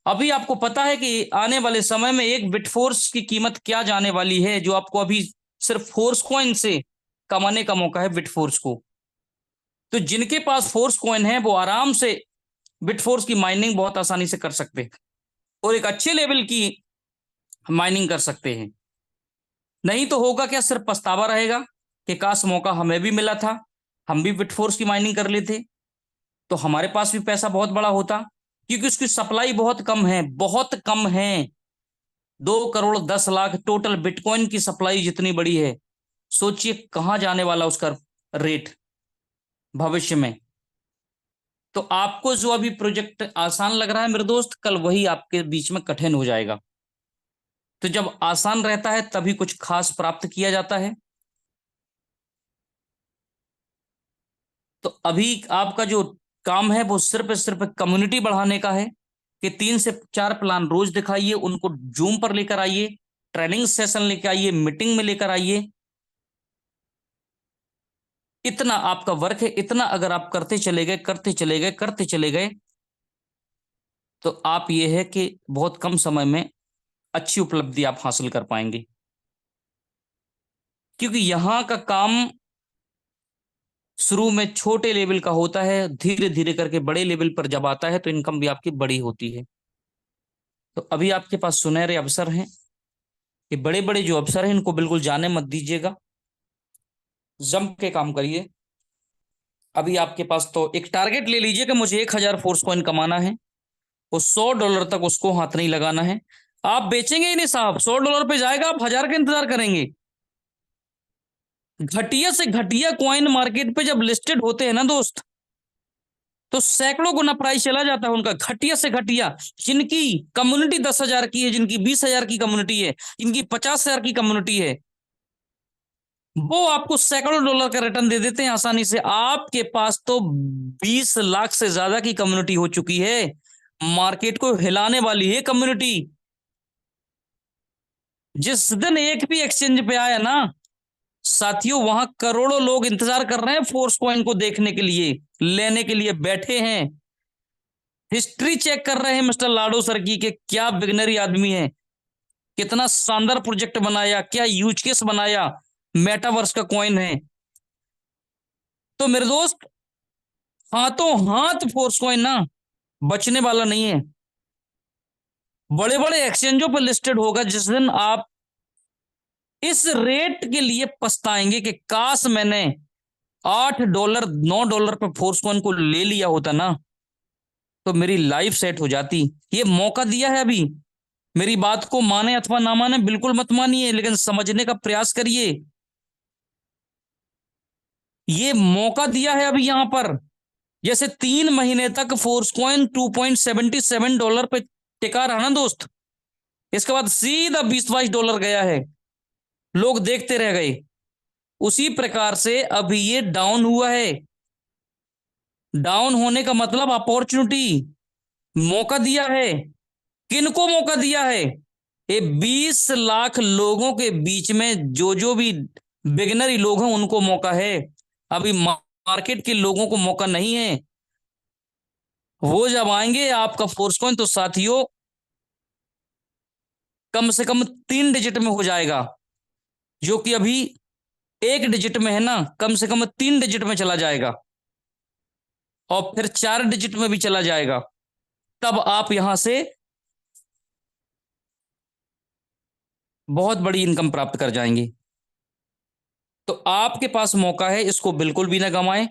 अभी आपको पता है कि आने वाले समय में एक बिटफोर्स की कीमत क्या जाने वाली है, जो आपको अभी सिर्फ फोर्स कॉइन से कमाने का मौका है बिटफोर्स को। तो जिनके पास फोर्स कॉइन है वो आराम से बिटफोर्स की माइनिंग बहुत आसानी से कर सकते हैं और एक अच्छे लेवल की माइनिंग कर सकते हैं। नहीं तो होगा क्या, सिर्फ पछतावा रहेगा कि काश मौका हमें भी मिला था, हम भी बिटफोर्स की माइनिंग कर लेते तो हमारे पास भी पैसा बहुत बड़ा होता। क्योंकि उसकी सप्लाई बहुत कम है, बहुत कम है। 2 करोड़ 10 लाख टोटल बिटकॉइन की सप्लाई जितनी बड़ी है, सोचिए कहां जाने वाला उसका रेट भविष्य में। तो आपको जो अभी प्रोजेक्ट आसान लग रहा है मेरे दोस्त, कल वही आपके बीच में कठिन हो जाएगा। तो जब आसान रहता है तभी कुछ खास प्राप्त किया जाता है। तो अभी आपका जो काम है वो सिर्फ कम्युनिटी बढ़ाने का है कि 3 से 4 प्लान रोज दिखाइए, उनको जूम पर लेकर आइए, ट्रेनिंग सेशन लेकर आइए, मीटिंग में लेकर आइए। इतना आपका वर्क है। इतना अगर आप करते चले गए, करते चले गए, करते चले गए, तो आप ये है कि बहुत कम समय में अच्छी उपलब्धि आप हासिल कर पाएंगे। क्योंकि यहाँ का काम शुरू में छोटे लेवल का होता है, धीरे धीरे करके बड़े लेवल पर जब आता है तो इनकम भी आपकी बड़ी होती है। तो अभी आपके पास सुनहरे अवसर हैं। ये बड़े बड़े जो अवसर हैं इनको बिल्कुल जाने मत दीजिएगा, जम के काम करिए। अभी आपके पास तो एक टारगेट ले लीजिए कि मुझे 1,000 फोर्स कॉइन कमाना है, वो $100 तक उसको हाथ नहीं लगाना है। आप बेचेंगे ही नहीं साहब, $100 पे जाएगा, आप 1,000 का इंतजार करेंगे। घटिया से घटिया कॉइन मार्केट पे जब लिस्टेड होते हैं ना दोस्त, तो सैकड़ों गुना प्राइस चला जाता है उनका, घटिया से घटिया। जिनकी कम्युनिटी 10,000 की है, जिनकी 20,000 की कम्युनिटी है, जिनकी 50,000 की कम्युनिटी है, वो आपको सैकड़ों डॉलर का रिटर्न दे देते हैं आसानी से। आपके पास तो 20 लाख से ज्यादा की कम्युनिटी हो चुकी है, मार्केट को हिलाने वाली है कम्युनिटी। जिस दिन एक भी एक्सचेंज पे आया ना साथियों, वहां करोड़ों लोग इंतजार कर रहे हैं फोर्स कॉइन को देखने के लिए, लेने के लिए बैठे हैं। हिस्ट्री चेक कर रहे हैं मिस्टर लाडो सर की कि क्या बिगनरी आदमी है, कितना शानदार प्रोजेक्ट बनाया, क्या यूज केस बनाया, मेटावर्स का कॉइन है। तो मेरे दोस्त, हाथों हाथ फोर्स कॉइन ना बचने वाला नहीं है। बड़े बड़े एक्सचेंजों पर लिस्टेड होगा। जिस दिन आप इस रेट के लिए पछताएंगे कि काश मैंने $8 $9 पे फोर्स कॉइन को ले लिया होता ना, तो मेरी लाइफ सेट हो जाती। ये मौका दिया है अभी। मेरी बात को माने अथवा ना माने, बिल्कुल मत मानिए, लेकिन समझने का प्रयास करिए। ये मौका दिया है अभी यहां पर। जैसे 3 महीने तक फोर्स कॉइन $2.77 पे टिका रहा ना दोस्त, इसके बाद सीधा 20-22 गया है, लोग देखते रह गए। उसी प्रकार से अभी ये डाउन हुआ है। डाउन होने का मतलब अपॉर्चुनिटी, मौका दिया है। किनको मौका दिया है? ये 20 लाख लोगों के बीच में जो जो भी बिगनरी लोग हैं उनको मौका है। अभी मार्केट के लोगों को मौका नहीं है। वो जब आएंगे आपका फोर्स कॉइन, तो साथियों कम से कम 3 डिजिट में हो जाएगा। जो कि अभी 1 डिजिट में है ना, कम से कम 3 डिजिट में चला जाएगा और फिर 4 डिजिट में भी चला जाएगा। तब आप यहां से बहुत बड़ी इनकम प्राप्त कर जाएंगे। तो आपके पास मौका है, इसको बिल्कुल भी ना गंवाएं।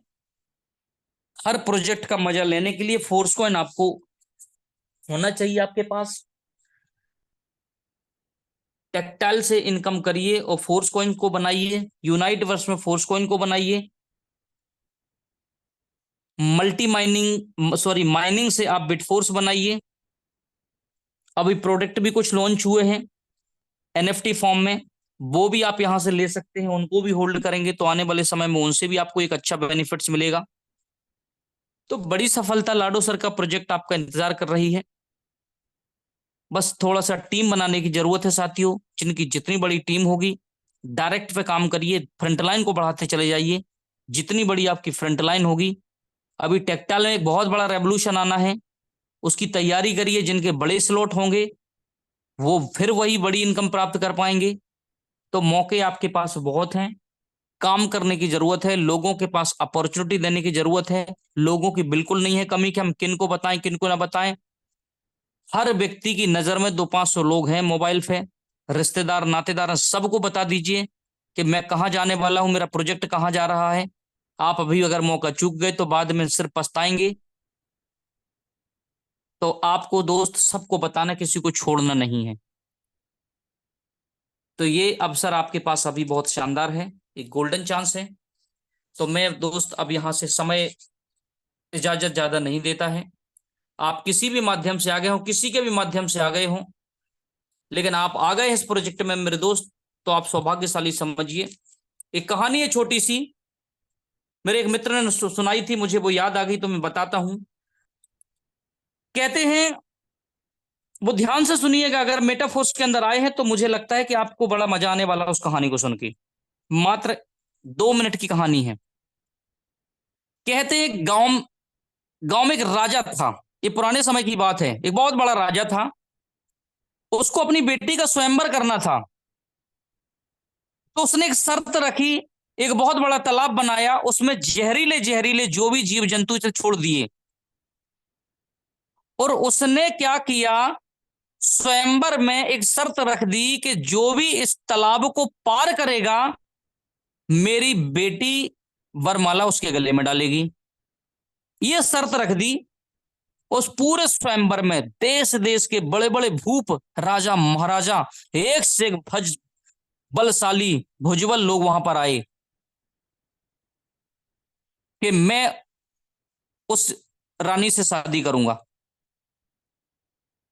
हर प्रोजेक्ट का मजा लेने के लिए फोर्स कॉइन आपको होना चाहिए आपके पास। टेक्टाइल से इनकम करिए और फोर्स कॉइन को बनाइए, यूनाइट वर्स में फोर्स कॉइन को बनाइए। मल्टी माइनिंग सॉरी माइनिंग से आप बिटफोर्स बनाइए। अभी प्रोडक्ट भी कुछ लॉन्च हुए हैं एनएफटी फॉर्म में, वो भी आप यहां से ले सकते हैं। उनको भी होल्ड करेंगे तो आने वाले समय में उनसे भी आपको एक अच्छा बेनिफिट्स मिलेगा। तो बड़ी सफलता लाडो सर का प्रोजेक्ट आपका इंतजार कर रही है। बस थोड़ा सा टीम बनाने की जरूरत है साथियों। जिनकी जितनी बड़ी टीम होगी, डायरेक्ट पे काम करिए, फ्रंटलाइन को बढ़ाते चले जाइए। जितनी बड़ी आपकी फ्रंटलाइन होगी, अभी टेक्सटाइल में एक बहुत बड़ा रेवोल्यूशन आना है, उसकी तैयारी करिए। जिनके बड़े स्लॉट होंगे वो फिर वही बड़ी इनकम प्राप्त कर पाएंगे। तो मौके आपके पास बहुत हैं, काम करने की जरूरत है, लोगों के पास अपॉर्चुनिटी देने की जरूरत है। लोगों की बिल्कुल नहीं है कमी कि हम किन को बताएं किन को ना बताएं। हर व्यक्ति की नजर में 200-500 लोग हैं मोबाइल पे, रिश्तेदार नातेदार हैं, सबको बता दीजिए कि मैं कहाँ जाने वाला हूं, मेरा प्रोजेक्ट कहाँ जा रहा है। आप अभी अगर मौका चूक गए तो बाद में सिर्फ पछताएंगे। तो आपको दोस्त सबको बताना, किसी को छोड़ना नहीं है। तो ये अवसर आपके पास अभी बहुत शानदार है, एक गोल्डन चांस है। तो मैं दोस्त अब यहाँ से समय इजाजत ज्यादा नहीं देता है। आप किसी भी माध्यम से आ गए हो, किसी के भी माध्यम से आ गए हो, लेकिन आप आ गए इस प्रोजेक्ट में मेरे दोस्त, तो आप सौभाग्यशाली समझिए। एक कहानी है छोटी सी, मेरे एक मित्र ने सुनाई थी, मुझे वो याद आ गई तो मैं बताता हूं। कहते हैं, वो ध्यान से सुनिएगा, अगर मेटाफोर्स के अंदर आए हैं तो मुझे लगता है कि आपको बड़ा मजा आने वाला उस कहानी को सुन के। मात्र 2 मिनट की कहानी है। कहते हैं गांव गांव में एक राजा था। ये पुराने समय की बात है, एक बहुत बड़ा राजा था। उसको अपनी बेटी का स्वयंवर करना था। तो उसने एक शर्त रखी, एक बहुत बड़ा तालाब बनाया, उसमें जहरीले जहरीले जो भी जीव जंतु इसे छोड़ दिए। और उसने क्या किया, स्वयंवर में एक शर्त रख दी कि जो भी इस तालाब को पार करेगा, मेरी बेटी वरमाला उसके गले में डालेगी। ये शर्त रख दी। उस पूरे स्वयंवर में देश देश के बड़े बड़े भूप, राजा महाराजा, एक से एक बलशाली भुजबल लोग वहां पर आए कि मैं उस रानी से शादी करूंगा।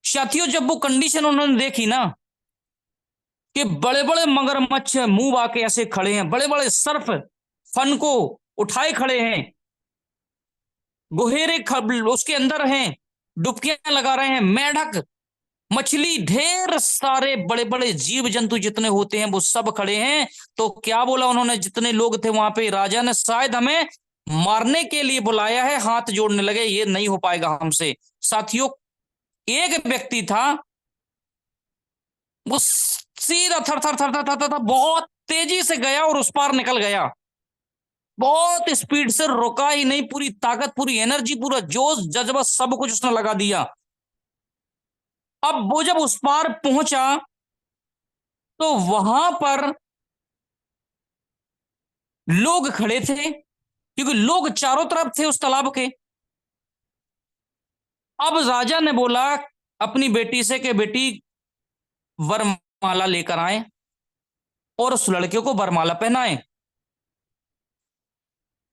साथियों, जब वो कंडीशन उन्होंने देखी ना, कि बड़े बड़े मगरमच्छ मुंह आके ऐसे खड़े हैं, बड़े बड़े सर्फ फन को उठाए खड़े हैं, गोहेरे उसके अंदर हैं, डुबकियां लगा रहे हैं, मेढक, मछली, ढेर सारे बड़े बड़े जीव जंतु जितने होते हैं वो सब खड़े हैं। तो क्या बोला उन्होंने, जितने लोग थे वहां पे, राजा ने शायद हमें मारने के लिए बुलाया है। हाथ जोड़ने लगे, ये नहीं हो पाएगा हमसे। साथियों, एक व्यक्ति था, वो सीधा थर थर थर थर थर थर थर बहुत तेजी से गया और उस पार निकल गया। बहुत स्पीड से, रुका ही नहीं, पूरी ताकत, पूरी एनर्जी, पूरा जोश जज्बा सब कुछ उसने लगा दिया। अब वो जब उस पार पहुंचा तो वहां पर लोग खड़े थे, क्योंकि लोग चारों तरफ थे उस तालाब के। अब राजा ने बोला अपनी बेटी से कि बेटी, वरमाला लेकर आए और उस लड़के को वरमाला पहनाए।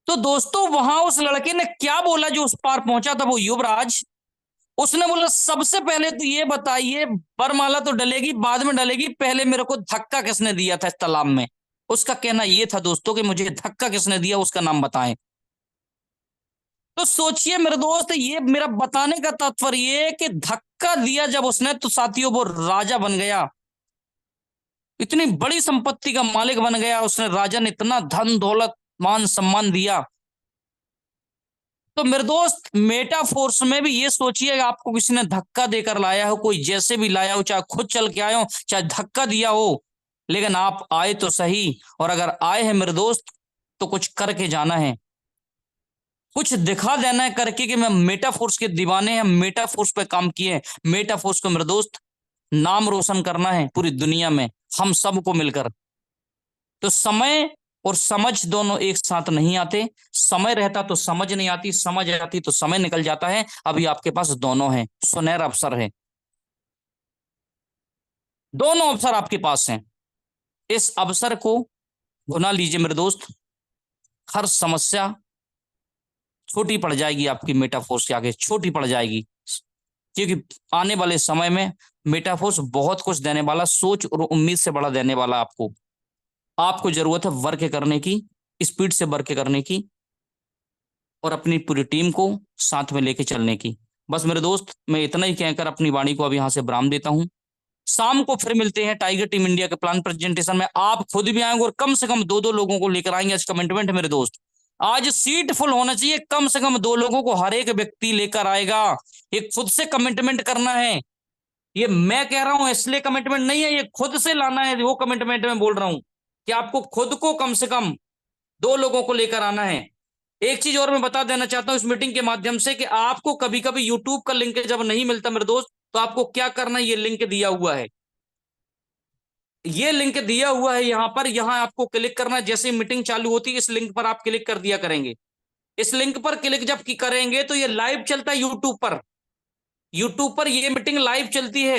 तो दोस्तों, वहां उस लड़के ने क्या बोला, जो उस पार पहुंचा था वो युवराज, उसने बोला सबसे पहले तो ये बताइए, वरमाला तो डलेगी बाद में डलेगी, पहले मेरे को धक्का किसने दिया था इस तालाब में। उसका कहना यह था दोस्तों कि मुझे धक्का किसने दिया, उसका नाम बताएं। तो सोचिए मेरे दोस्त, ये मेरा बताने का तात्पर्य ये है कि धक्का दिया जब उसने, तो साथियों वो राजा बन गया, इतनी बड़ी संपत्ति का मालिक बन गया उसने। राजा ने इतना धन दौलत मान सम्मान दिया। तो मेरे दोस्त, मेटाफोर्स में भी ये सोचिए, आपको किसी ने धक्का देकर लाया हो, कोई जैसे भी लाया हो, चाहे खुद चल के आए हो, चाहे धक्का दिया हो, लेकिन आप आए तो सही। और अगर आए हैं मेरे दोस्त, तो कुछ करके जाना है, कुछ दिखा देना है करके कि मैं मेटाफोर्स के दीवाने हैं, मेटाफोर्स पे काम किए हैं। मेटाफोर्स को मेरे दोस्त नाम रोशन करना है पूरी दुनिया में, हम सबको मिलकर। तो समय और समझ दोनों एक साथ नहीं आते। समय रहता तो समझ नहीं आती, समझ आती तो समय निकल जाता है। अभी आपके पास दोनों हैं, सुनहरा अवसर है, दोनों अवसर आपके पास हैं। इस अवसर को भुना लीजिए मेरे दोस्त। हर समस्या छोटी पड़ जाएगी आपकी, मेटाफोर्स के आगे छोटी पड़ जाएगी। क्योंकि आने वाले समय में मेटाफोर्स बहुत कुछ देने वाला, सोच और उम्मीद से बड़ा देने वाला आपको। आपको जरूरत है वर्क करने की, स्पीड से वर्क करने की, और अपनी पूरी टीम को साथ में लेके चलने की। बस मेरे दोस्त, मैं इतना ही कहकर अपनी वाणी को अब यहाँ से विराम देता हूँ। शाम को फिर मिलते हैं टाइगर टीम इंडिया के प्लान प्रेजेंटेशन में। आप खुद भी आएंगे और कम से कम दो दो लोगों को लेकर आएंगे आज कमिटमेंट है मेरे दोस्त। आज सीट फुल होना चाहिए, कम से कम दो लोगों को हर एक व्यक्ति लेकर आएगा। ये खुद से कमिटमेंट करना है। ये मैं कह रहा हूं इसलिए कमिटमेंट नहीं है, ये खुद से लाना है, वो कमिटमेंट मैं बोल रहा हूं कि आपको खुद को कम से कम दो लोगों को लेकर आना है। एक चीज और मैं बता देना चाहता हूं इस मीटिंग के माध्यम से कि आपको कभी कभी यूट्यूब का लिंक जब नहीं मिलता मेरे दोस्त, तो आपको क्या करना है, ये लिंक दिया हुआ है, ये लिंक दिया हुआ है यहाँ पर, यहाँ आपको क्लिक करना है। जैसे मीटिंग चालू होती है इस लिंक पर आप क्लिक कर दिया करेंगे। इस लिंक पर क्लिक जब की करेंगे तो ये लाइव चलता है यूट्यूब पर, यूट्यूब पर ये मीटिंग लाइव चलती है।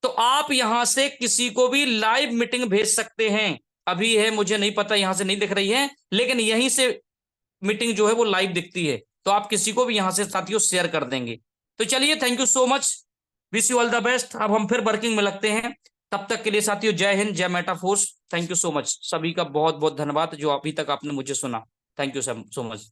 तो आप यहां से किसी को भी लाइव मीटिंग भेज सकते हैं। अभी है मुझे नहीं पता, यहां से नहीं दिख रही है, लेकिन यहीं से मीटिंग जो है वो लाइव दिखती है। तो आप किसी को भी यहां से साथियों शेयर कर देंगे। तो चलिए, thank you so much, wish you all the best. अब हम फिर वर्किंग में लगते हैं। तब तक के लिए साथियों, जय हिंद, जय Metaforce. Thank you so much, सभी का बहुत बहुत धन्यवाद जो अभी तक आपने मुझे सुना। Thank you so much.